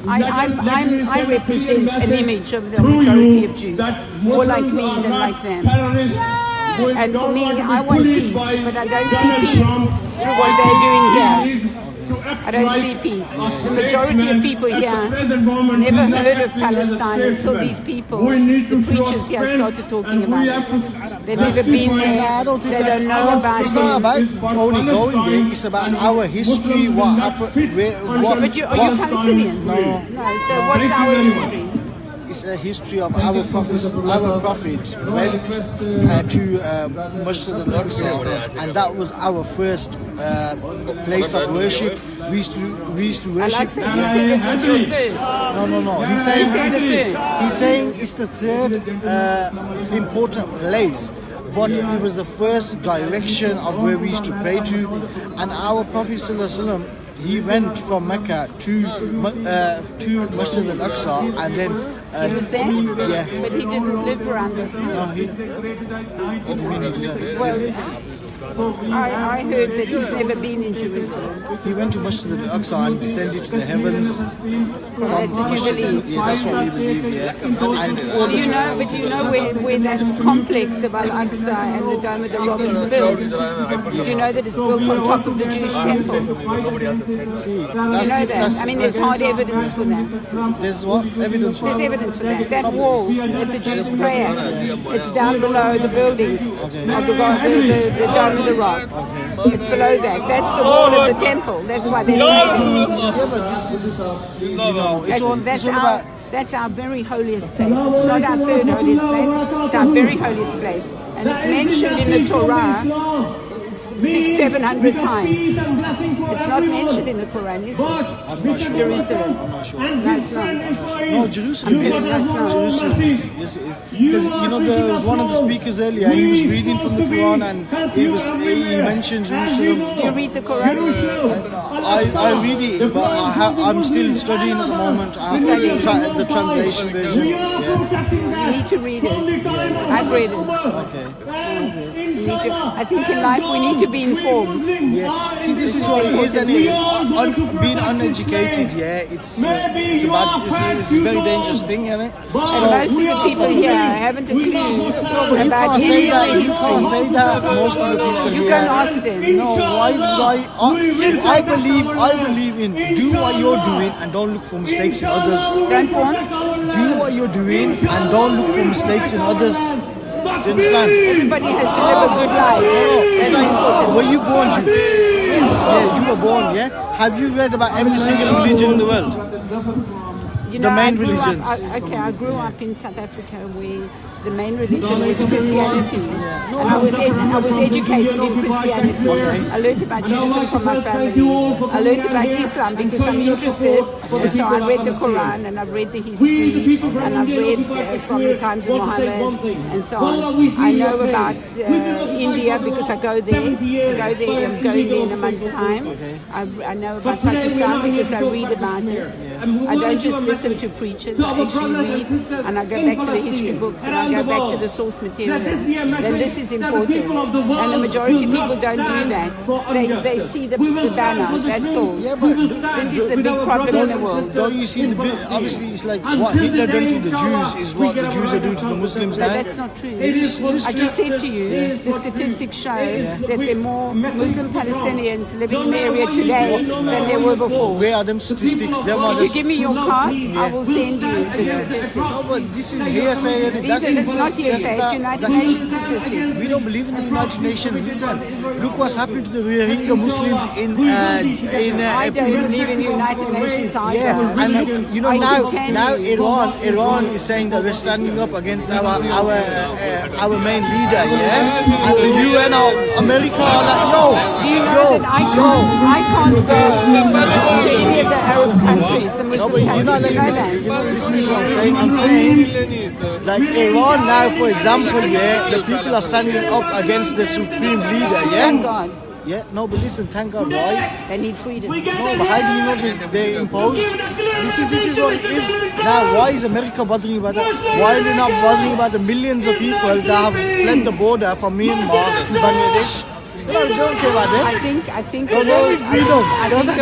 I represent an image of the majority of Jews, more like me than like them. And for me, I want peace, but I don't see peace through what they're doing here. I don't see peace. The majority of people here never heard of Palestine until these people, the preachers here, started talking about it. They've never been there. They don't know about it. It's not about only going there. It's about our history. What happened? But are you Palestinian? No. No. So what's our history? It's a history of our prophets. Our prophets went to Masjid al-Aqsa, and that was our first place of worship. We used to worship. No. He's saying it's the third important place. But it was the first direction of where we used to pray to, and our Prophet ﷺ, he went from Mecca to Masjid al-Aqsa, and then he was there? Yeah. But he didn't live around those times. I heard that he's never been in Jerusalem. He went to Masjid al-Aqsa and descended to the heavens. That's what you believe? Yeah, that's what we believe, yeah. And do you know where that complex of Al-Aqsa and the Dome of the Rock is built? Do you know that it's built on top of the Jewish temple? See, you know that? I mean, there's hard evidence for that. There's what? Evidence for that? There's evidence for that. That wall that the Jews pray at, it's down below the buildings of the Dome of the Rock. It's below that. That's the wall of the temple. That's why they that's our very holiest place. It's not our third holiest place. It's our very holiest place. And it's mentioned in the Torah 600-700 times. It's not mentioned in the Quran, is it? I'm not sure. Jerusalem. I'm not sure. No, it's not. No, Jerusalem is. Jerusalem is. Yes, it is. Because there was one of the speakers earlier. He was reading from the Quran, and he mentioned Jerusalem. Do you read the Quran? I read it, but I'm still studying at the moment. I have the translation version. Yeah. You need to read it. I've read it. Okay. I think in life we need to be informed. Yeah. See, this is what it is, and being uneducated, it's a very dangerous thing, isn't it? And most of the people here haven't a clue about history. You can't say that. Most of the people here. You can ask them. No, why I believe in do what you're doing and don't look for mistakes in others. Do what you're doing and don't look for mistakes in others. Do you understand? Everybody has to live a good life. It's like, were you born Jew? Yeah, you were born, yeah? Have you read about every single religion in the world? The main religions. I grew up in South Africa where the main religion was Christianity. And I was educated in Christianity. I learned about Judaism from my family. I learned about Islam because I'm interested. And so I read the Quran and I've read the history and I've read from the times of Muhammad and so on. I know about India because I go there. I'm going there in a month's time. I know about Pakistan because I read about it. I don't just listen to preachers, I actually read and I go back to the history books and I go back to the source material. Then this is important. And the majority of people don't do that. They see the banner, that's all. This is the big problem in the world. Don't you see the big, obviously it's like what Hitler done to the Jews is what the Jews are doing to the Muslims now. No, that's not true. I just said to you, the statistics show that there are more Muslim Palestinians living in the area today than there were before. Where are them statistics? If you give me your card, I will send you the statistics. No, but this is hearsay. It's not hearsay, it's United Nations statistics. We don't believe in the United Nations. Listen, look what's happened to the Rohingya Muslims in I don't believe in the United Nations either. Yeah, and look, now Iran is saying that we're standing up against our main leader, yeah? And the UN or America are like, do you know that I can't go to any of the Arab countries, the Muslim countries, you're not listening to what I'm saying. Like Iran now, for example, the people are standing up against the supreme leader, Thank God. Yeah, no, but listen, thank God, why? They need freedom. No, but how do you know they're imposed? This is what it is. Now, why is America bothering about that? Why are they not bothering about the millions of people that have fled the border from Myanmar to Bangladesh? They don't care about that. I think the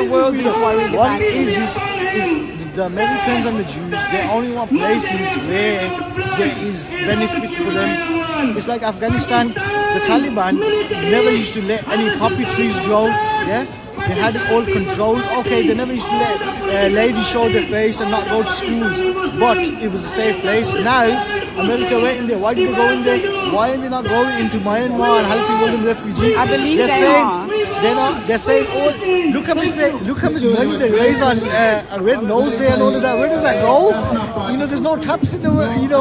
world is worried about it. What it is the Americans and the Jews, they only want places where there is benefit for them. It's like Afghanistan. The Taliban never used to let any poppy trees grow. Yeah, they had it all controlled. Okay, they never used to let ladies show their face and not go to schools, but it was a safe place. Now America went in there. Why did they go in there? Why are they not going into Myanmar and helping all the refugees? I believe they are. They're saying, oh, look how much money they raise on a red nose day and all of that. Where does that go? You know, there's no taps in the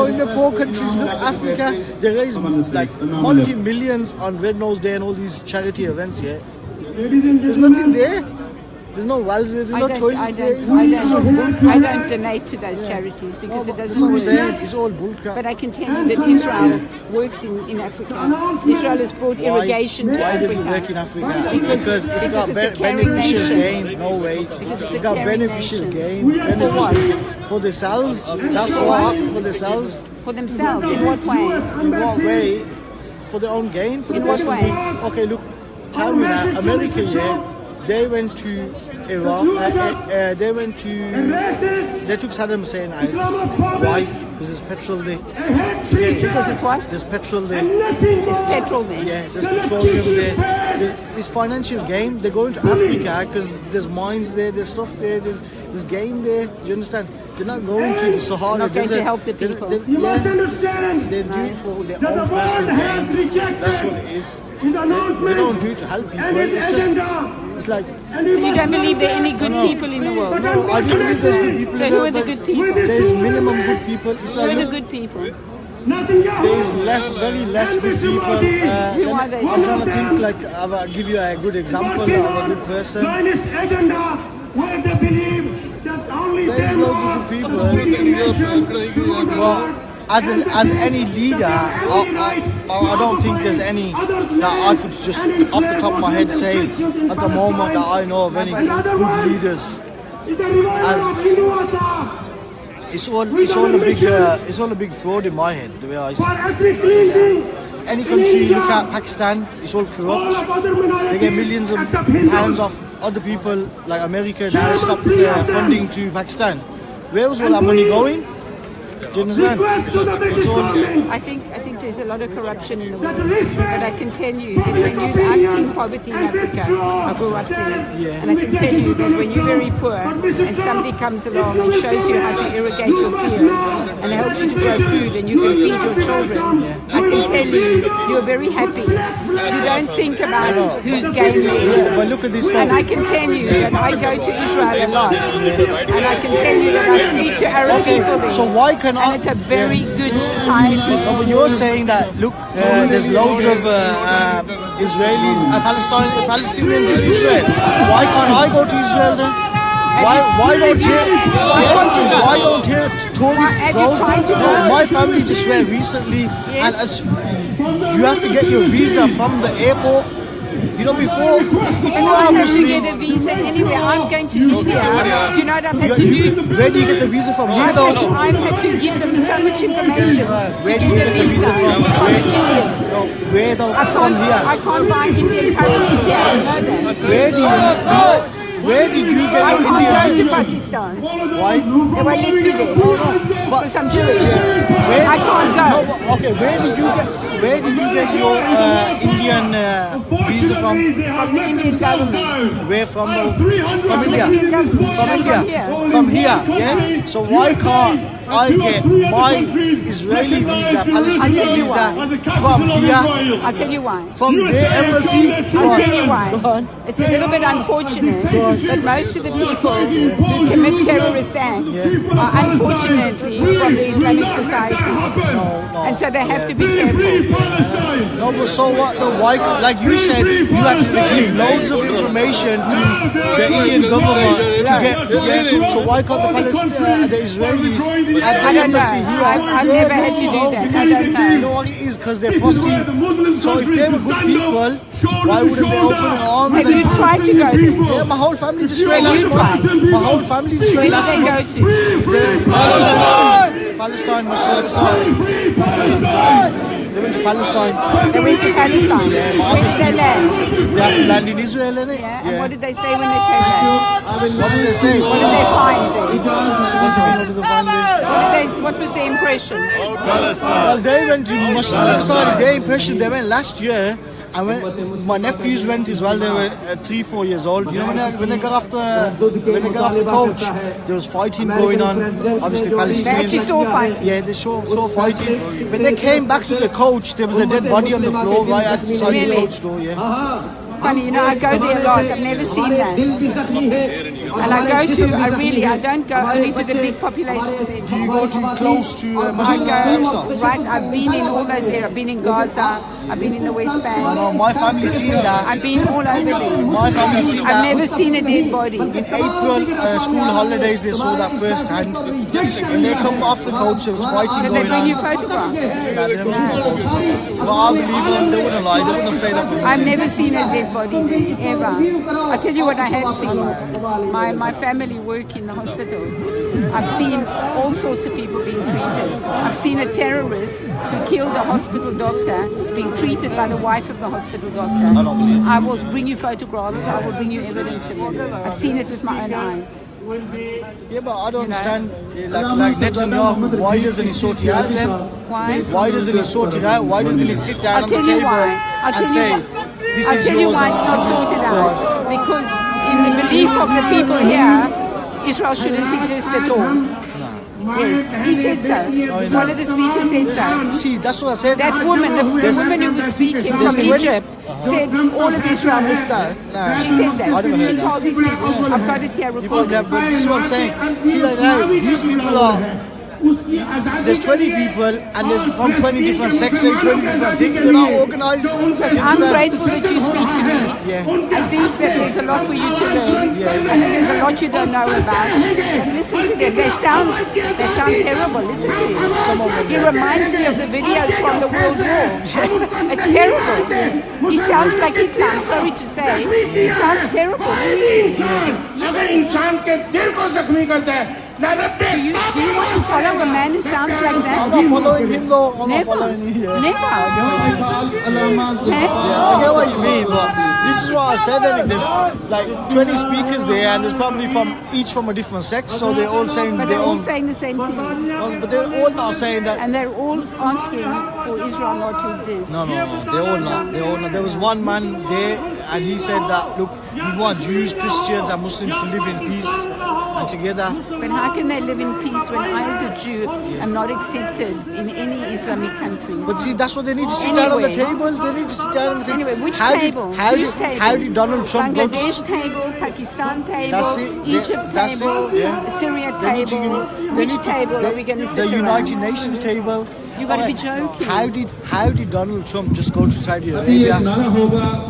in the poor countries. Look, Africa, they raise like multi-millions on red nose day and all these charity events here. There's nothing there. There's no wells there. There's no toilets there. I don't donate to those charities because it doesn't work. It's all bullcrap. But I can tell you that Israel works in Africa. Israel has brought irrigation to Africa. Why does it work in Africa? Because it's got beneficial gain. No way. It's got beneficial gain. For themselves. That's what. For themselves. For themselves. In what way? In what way? For their own gain. For in what way? Okay, look. Tell me that America, they went to Iraq, they took Saddam Hussein out. Why? Because there's petrol there. Because it's what? There's petrol there. There's petrol there. Yeah, there's petroleum there. It's financial gain. They're going to Africa because there's mines there, there's stuff there, there's gain there. Do you understand? They're not going to the Sahara not going desert. to help the people. You must understand. They do it for their own personal gain. That's what it is. They don't do it to help people. It's just, it's like. So you don't believe there are any good people in the world? No, I do believe there's good people. So who are the good people? There's minimum good people. It's like, who are the good people? There's very less good people. Who are they? I'm trying to think like I'll give you a good example of a good person. There's loads of good people. Well, as any leader, I don't think there's any that I could just off the top of my head say at the moment that I know of any good leaders. It's all a big fraud in my head, the way I see it. Any country, you look at Pakistan, it's all corrupt. They get millions of pounds off other people, like America now stopped funding to Pakistan. Where was all that money going? Do you understand? I think there's a lot of corruption in the world, but I can tell you that I've seen poverty in Africa. I grew up there, and I can tell you that when you're very poor and somebody comes along and shows you how to irrigate your fields and helps you to grow food and you can feed your children, I can tell you you're very happy. You don't think about who's gaining it. But look at this. And I can tell you that I go to Israel a lot, and I can tell you that I speak to Arab people there. So why can and it's a very good society. No, but you're saying that, look, there's loads of Israelis, Palestinians in Israel. Why can't I go to Israel then? Why don't here tourists go? No, my family just went recently, and you have to get your visa from the airport. You know, before, if you are Muslim, I get a visa anywhere. I'm going to India. Do you know what I've had to do? Where do you get the visa from? Here though? I've had to give them so much information. Where do you get the visa from? Where though? From here? I can't buy Indian currency here. I know that. Where did you get your Indian visa? I visa can't go to Pakistan. Why? They won't let me there because I'm Jewish. I can't go. No, but, okay, where did you get your Indian visa from? From the Indian government. Where from? From India. From here. Yeah. So why can't I get my Israeli visa, Palestinian visa from here? I'll tell you why. From their embassy? I'll tell you why. It's a little bit unfortunate, but most of the people who commit terrorist acts are unfortunately from the Islamic society. And so they have to be careful. No, but so what? Why? Like you said, you have to give loads of information to the Indian government to get. So why can't the Israelis at the embassy here? I've never had to do that. I don't know. You know what it is? Because they're fussy. So if they were good people, why wouldn't they open arms? Have you tried to go there? Yeah, my whole family just went last month. My whole family just went last month. Where did they go to? Palestine, Mosque. They went to Palestine. They went to Palestine. Yeah, where did they land? They have to land in Israel, innit? Yeah. And what did they say when they came back? What did they say? What did they find there? What did they find there? What was the impression? Well, they went to Mosque. Sorry, their impression, they went last year. And when my nephews went as well, they were 3-4 years old. You know, when they got off the coach, there was fighting going on. Obviously, Palestinians. They actually saw fighting. Yeah, they saw fighting. When they came back to the coach, there was a dead body on the floor right outside the coach door. Yeah. Funny, you know, I go there a lot. I've never seen that. And I don't go only to the big population centers. Do you go too close to Muslim right, I've been in all those areas. I've been in Gaza. I've been in the West Bank. No, my family's seen that. I've been all over there. My family's seen that. I've never seen a dead body. In April, school holidays, they saw that first hand. When they come off the coach, there was fighting going on. Did they bring you photographs? No, they never took a photograph. But I believe them, they wouldn't lie, they wouldn't say that for me. I've never seen a dead body there, ever. I tell you what I have seen. My family work in the hospital. I've seen all sorts of people being treated. I've seen a terrorist who killed a hospital doctor being treated by the wife of the hospital doctor. I will bring you photographs. I will bring you evidence of it. I've seen it with my own eyes. Yeah, but I don't understand, like Netanyahu, why doesn't he sort it out then? Why? Why doesn't he sort it out? Why doesn't he sit down on the table and say, this is yours? I'll tell you why it's not sorted out. Because in the belief of the people here, Israel shouldn't exist at all. Yes, he said so. One of the speakers said so. See, that's what I said. That woman, the woman who was speaking from Egypt, said all of Israel must go. She said that. She told these people, I've got it here recorded. This is what I'm saying. See, like now, these people are... There's 20 people and they're from 20 different sections, 20 different things. They're not organised. I'm grateful that you speak to me. Yeah. I think that there's a lot for you to learn. I think there's a lot you don't know about. And listen to them. They sound terrible. Listen to him. He reminds me of the videos from the World War. It's terrible. He sounds like Hitler. I'm sorry to say. He sounds terrible. Do you want to follow a man who sounds like that? I'm not following him though. I'm Never. not following him. Never. I get what you mean, but this is what I said. I think there's like 20 speakers there, and there's probably each from a different sex, so they're all saying. But they're all saying the same thing. But they're all not saying that. And they're all asking for Israel not to exist. No, they're all not. There was one man there, and he said that, look, we want Jews, Christians, and Muslims to live in peace and together. But how can they live in peace when I, as a Jew, am not accepted in any Islamic country? But see, that's what they need to sit down on the table. They need to sit down on the table. Anyway, which table? How did Donald Trump go to... Bangladesh table, Pakistan table, Egypt table, Syria table. Which table are we going to sit around? The United Nations table. You've got to be joking. How did Donald Trump just go to Saudi Arabia?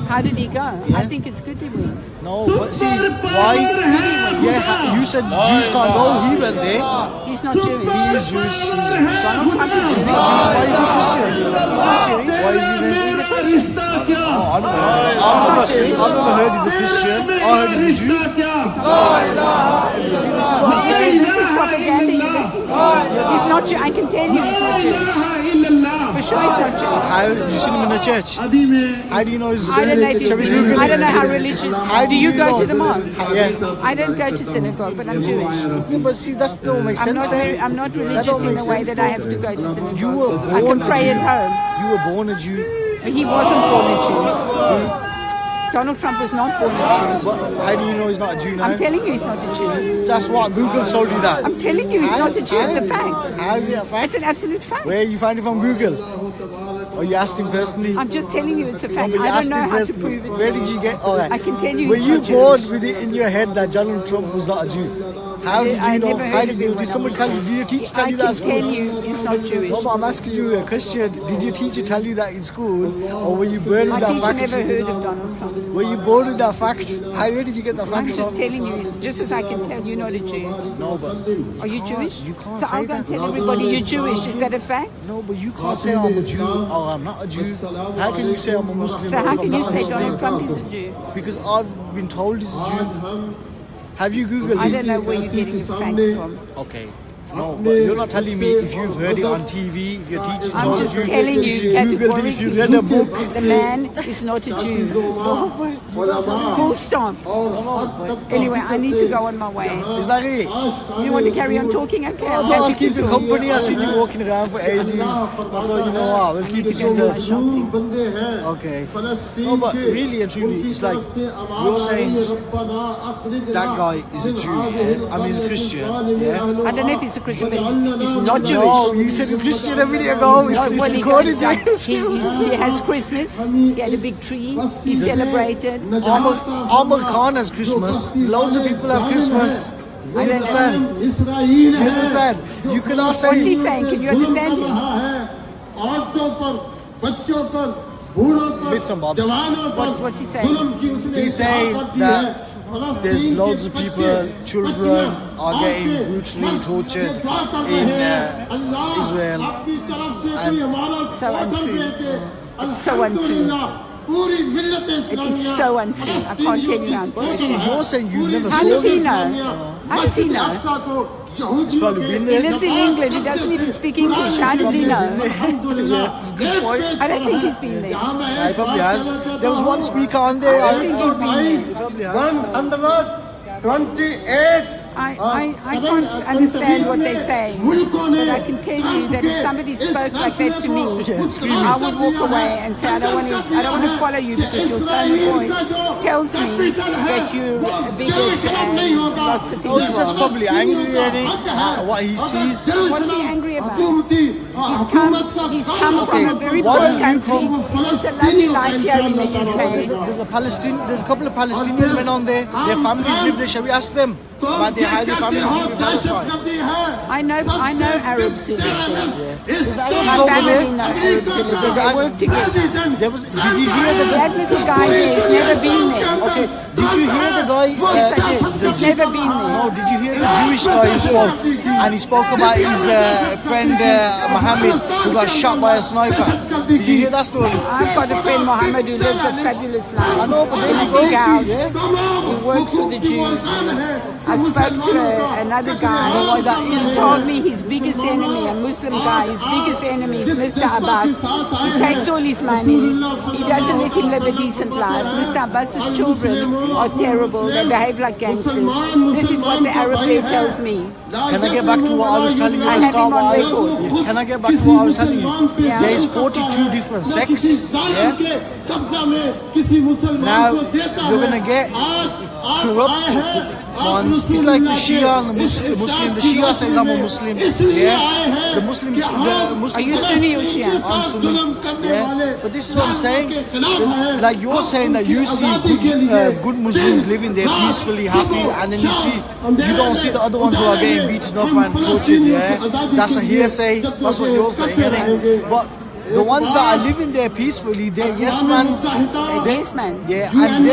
How did he go? I think it's good he went. No, but see, why? Yeah, you said Jews can't go. He went there. He's not Jewish. He is Jewish. Donald Trump is He's not Jewish. Why is he Christian? He's not Jewish. Why is he there? I've never heard he's a Christian. I heard he's a Jew. See, this is what I'm saying. This is propaganda you're listening to. He's not Jewish. I can tell you he's not Jewish. For sure he's not Jewish. How you seen him in the church? How do you know he's I don't know if Shall we Google it? I don't know how religious. Do you go to the mosque? Yeah. I don't go to synagogue, but I'm Jewish. Yeah, but see, that don't make sense. I'm not religious in the way that I have to go to synagogue. You were born I can pray at home. You were born a Jew. He wasn't born a Jew. Donald Trump was not born a Jew. How do you know he's not a Jew now? I'm telling you he's not a Jew. That's what Google told you that. I'm telling you he's not a Jew. It's a fact. How is it a fact? It's an absolute fact. Where you find it from Google? Or you asked him personally? I'm just telling you it's a fact. No, I don't know how to prove it. Where did you get all that? I can tell you. Were you born with it in your head that Donald Trump was not a Jew? How did you know? How did someone tell you? Did your teacher tell you that at school? I can tell you he's not Jewish. No, but I'm asking you a question. Did your teacher tell you that in school? Or were you born with that fact? My teacher never heard of Donald Trump. Were you born with that fact? Where did you get that fact I'm just telling you, just as I can tell you're not a Jew. No, but... Are you Jewish? You can't so say I'll go and that. tell everybody you're Jewish. Is that a fact? No, but you can't say I'm a Jew or I'm not a Jew. How can you say I'm a Muslim? So how can you say Donald Trump is a Jew? Because I've been told he's a Jew. Have you Googled it? I don't know where you're getting your facts from. Okay. No, but you're not telling me if you've heard it on TV, if your teacher told you. I'm just telling you, if you Googled it, if you read a book. The man is not a Jew. Full stop. Anyway, I need to go on my way. Is that it? You want to carry on talking? Okay, I'll keep you company. I've seen you walking around for ages. I thought, you know what, we'll keep it together. Okay. No, but really and truly, it's like you're saying that guy is a Jew, yeah? I mean, he's a Christian, yeah? I don't know if he's a Christian, but he's not Jewish. No, you said he's Christian a minute ago. He has Christmas. He had a big tree. He celebrated. Ahmad Khan has Christmas. Loads of people have Christmas. Do you understand? You understand? You cannot say... What's he saying? Can you understand him? Bits and bobs. What's he saying? He's saying that there's loads of people, children are getting brutally tortured in Israel. So untrue. It's so untrue. It is so untrue. I can't tell you how. You're saying you never saw How does he know? How does he know? He's probably been there. He lives in England. He doesn't even speak English. How does he know? I don't think he's been there. Yeah, he probably has. There was one speaker on there. I don't think he's been there. He probably has. 128. I can't understand what they're saying, but I can tell you that if somebody spoke like that to me, I would walk away and say, I don't want to follow you because your tone of voice tells me that you're a bigot and lots of things. He's just probably angry at what he sees. What is he angry about? He's come from a very poor country. It's a lovely life here in the UK. There's a couple of Palestinian men on there. Their families live there. Shall we ask them about their family? I know Arabs who live there. Yeah. My family know Arabs who live there. They work together. Did you hear that little guy there has never been there? Okay. Did you hear the guy? Yes, I did. He's never been there. No, did you hear the Jewish guy who spoke? And he spoke about his friend Mohammed who got shot by a sniper. Did you hear that story? I've got a friend Mohammed who lives a fabulous life. I know, but there you go. Big house. Yeah. He works with the Jews. I spoke to another guy. He told me his biggest enemy, a Muslim guy, his biggest enemy is Mr. Abbas. He takes all his money. He doesn't let him live a decent life. Mr. Abbas's children are terrible. They behave like gangsters. This is what the Arab there tells me. Can I get back to what I was telling you at the start? Yeah. Can I get back to what I was telling you? Yeah. There is 42 different sects. Yeah? Now, you're going to get corrupt ones. It's like the Shia and the Muslim. The Shia says I'm a Muslim. Yeah? The Muslims... Are you Sunni or Shia? I'm Sunni. Yeah? But this is what I'm saying. Like you're saying that you see good Muslims living there peacefully, happy, and then you don't see the other ones who are getting beaten up and tortured. Yeah? That's a hearsay. That's what you're saying. But the ones that are living there peacefully, they're yes mans. Yes mans. Yeah, and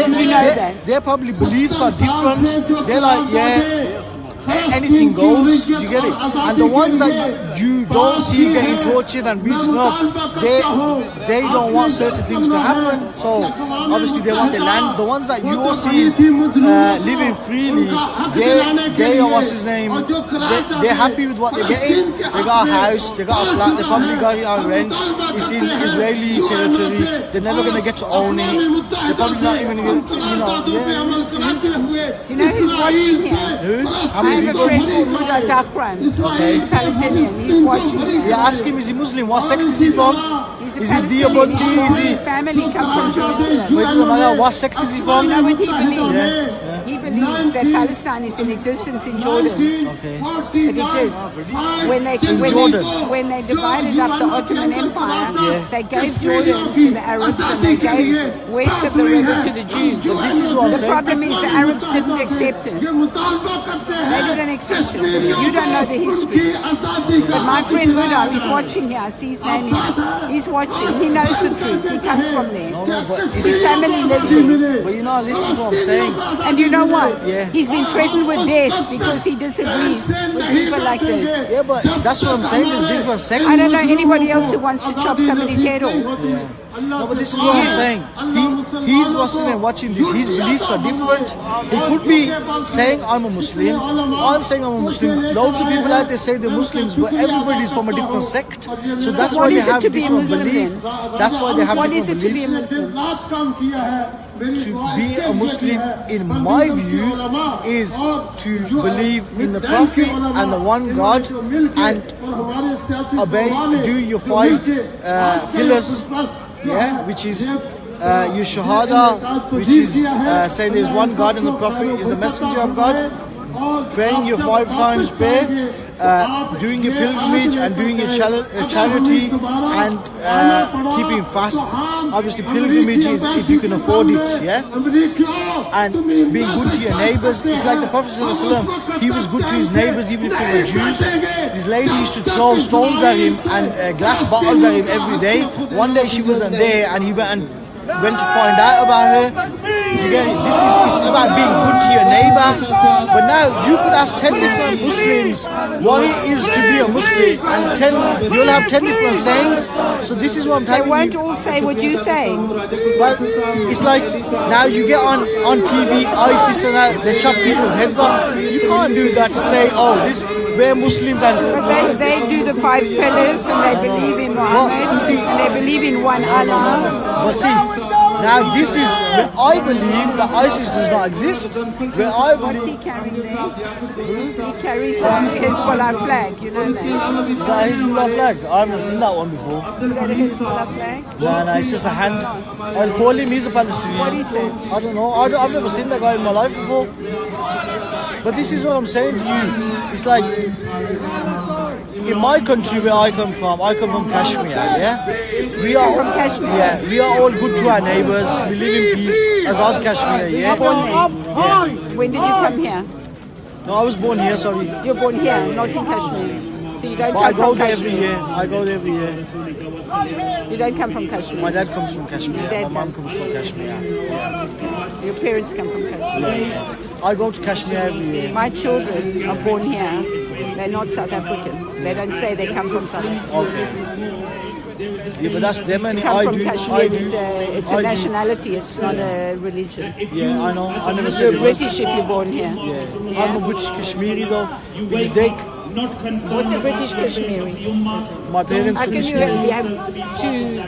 their probably beliefs are different. They're like, yeah, anything goes. You get it? And the ones that you don't see getting tortured and beaten up, they don't want certain things to happen. So obviously they want the land. The ones that you see living freely, they are what's his name? They're happy with what they're getting. They got a house, they got a flat, they probably got it on rent. It's in Israeli territory. They're never gonna get to own it. They're probably not even gonna, You know who's watching here? Who? I have a friend called Muda Zafran. Okay. He's Palestinian. He's watching. You ask him, is he Muslim? What sect is he from? Is he Diabandi? His family comes from Jerusalem. What sect is he from? You know what he believes? Yeah. He believes that Palestine is in existence in Jordan. Okay. It exists. When they divided up the Ottoman Empire, they gave Jordan to the Arabs and they gave west of the river to the Jews. This is what I'm the problem is the Arabs didn't accept it. They didn't accept it. You don't know the history. But my friend Muda, he's watching here. I see his name here. He's watching. He knows the truth. He comes from there. His family lives there. But you know, listen to what I'm saying. And you know what? Yeah. He's been threatened with death because he disagrees with people like this. Yeah, but that's what I'm saying. There's different sects. I don't know anybody else who wants to chop somebody's head off. Yeah. No, but this is what I'm saying. He's watching this. His beliefs are different. He could be saying, I'm a Muslim. I'm saying I'm a Muslim. Loads of people out there say they're Muslims, but everybody's from a different sect. So that's why they have different beliefs. That's why they have different beliefs. What is it to be a Muslim? to be a Muslim, in my view, is to believe in the Prophet and the one God and obey, do your 5 pillars, which is your shahada, which is saying there's one God and the Prophet is the messenger of God, praying your 5 times prayer, doing your pilgrimage and doing your charity and keeping fasts. Obviously pilgrimage is if you can afford it, and being good to your neighbours. It's like the Prophet ﷺ, he was good to his neighbours even if they were Jews. This lady used to throw stones at him and glass bottles at him every day. One day she wasn't there and he went to find out about her. You get it? This is about being good to your neighbour. But now you could ask 10 different Muslims what it is to be a Muslim, and you'll have 10 different sayings. So this is what I'm telling you. They won't all say what you say. But it's like now you get on TV, ISIS and that, they chop people's heads off. You can't do that to say, oh, we're Muslims and... But they do the 5 pillars and they believe in Muhammad and they believe in one Allah. But see, now this is where I believe that ISIS does not exist. Where I believe... What's he carrying there? He carries a Hezbollah flag, you know that? Is that a Hezbollah flag? I haven't seen that one before. Is that a Hezbollah flag? No, it's just a hand. I'll call him, he's a Palestinian. What is that? I don't know. I've never seen that guy in my life before. But this is what I'm saying to you. It's like, in my country where I come from Kashmir, we are from Kashmir? Yeah, we are all good to our neighbours. We live in peace. Azad Kashmir, yeah. When did you come here? No, I was born here, sorry. You're born here, not in Kashmir. So you don't but come from Kashmir? I go there every year. You don't come from Kashmir? My dad comes from Kashmir. My mum comes from Kashmir. Yeah. Your parents come from Kashmir? Yeah. I go to Kashmir every year. My children are born here. They're not South African. They don't say they come from South Africa. Okay. Yeah, but that's them and I do. It's a nationality, it's not a religion. Yeah, I know. I never said you're British if you're born here. Yeah. I'm a British Kashmiri though. Because they... What's a British Kashmiri? My parents How can you have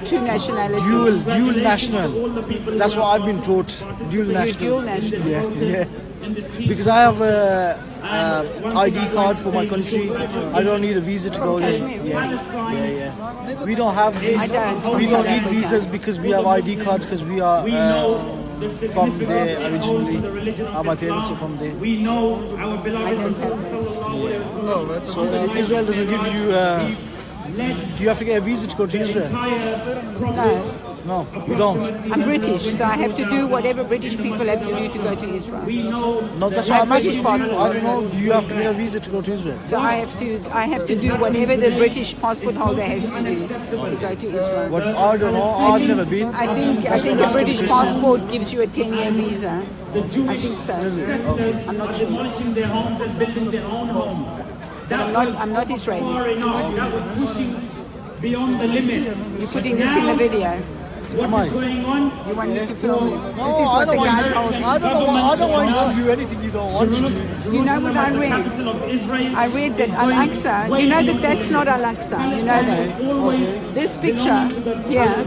two nationalities? Dual national. That's what I've been taught. Dual national. Dual national. Yeah. Because I have a ID card for my country. I don't need a visa to go there. Yeah. We don't have we don't need visas because we have ID cards because we are from there originally. My parents are from there. We know our beloved. So Israel doesn't give you. Do you have to get a visa to go to Israel? No, you don't. I'm British, so I have to do whatever British people have to do to go to Israel. No, that's why I'm asking. I don't know. Do you have to get a visa to go to Israel? So I have to do whatever the British passport holder has to do to go to Israel. What? I don't know. I've never been. I think a British passport gives you a 10-year visa. I think so. Okay. I'm not sure. Demolishing their homes and building their own homes. I'm not Israeli. That was pushing beyond the limit. You're putting this in the video. What is going on? You want me to film it? No, I don't want you to do anything you don't want to do. You know what I read? I read that Al-Aqsa, you know that that's not Al-Aqsa, you know that? This picture here,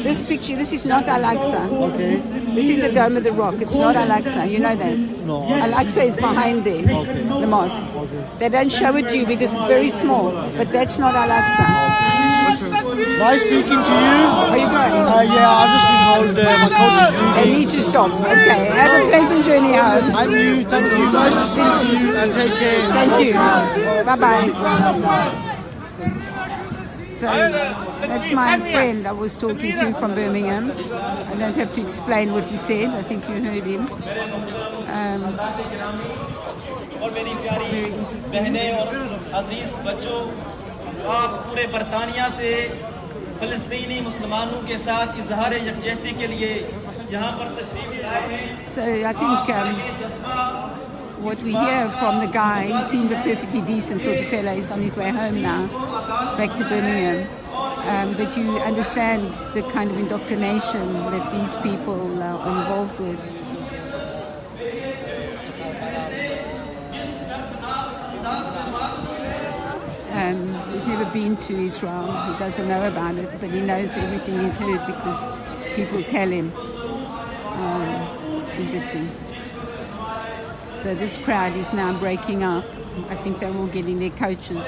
this is not Al-Aqsa. Okay. This is the Dome of the Rock, it's not Al-Aqsa, you know that? No. Al-Aqsa is behind there, the mosque. They don't show it to you because it's very small, but that's not Al-Aqsa. Nice speaking to you. Are you going? Yeah, I've just been told my coach is leaving. I need to stop. Okay, have a pleasant journey home. And you, thank you. Nice to speak to you and take care. Thank you. Bye-bye. So, that's my friend I was talking to from Birmingham. I don't have to explain what he said. I think you heard him. आप पूरे बरतानिया से फ़लस्तीनी मुसलमानों के साथ इजहार यकजहती के लिए यहाँ पर तशरीफ लाए हैं. So I think what we hear from the guy, he seemed a perfectly decent sort of fellow. He's on his way home now, back to Birmingham. But you understand the kind of indoctrination that these people are involved with. He's never been to Israel, he doesn't know about it, but he knows everything he's heard because people tell him. Interesting. So this crowd is now breaking up. I think they're all getting their coaches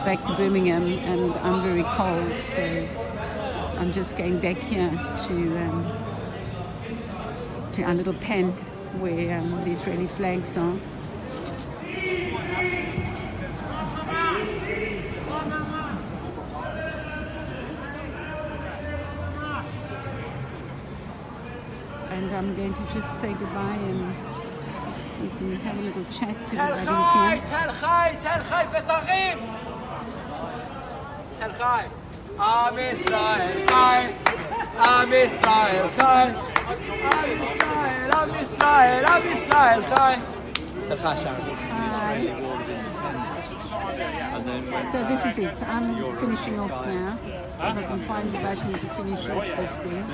back to Birmingham, and I'm very cold, so I'm just going back here to our little pen where the Israeli flags are. And I'm going to just say goodbye, and we can have a little chat to everybody here. Tell Chai, Betagim! Tell Chai. Am Israel Chai, Am Israel Chai, Am Israel Chai. Tell Chai, Sharon. So this is it. I'm finishing off now. If I can find the button to finish off this thing.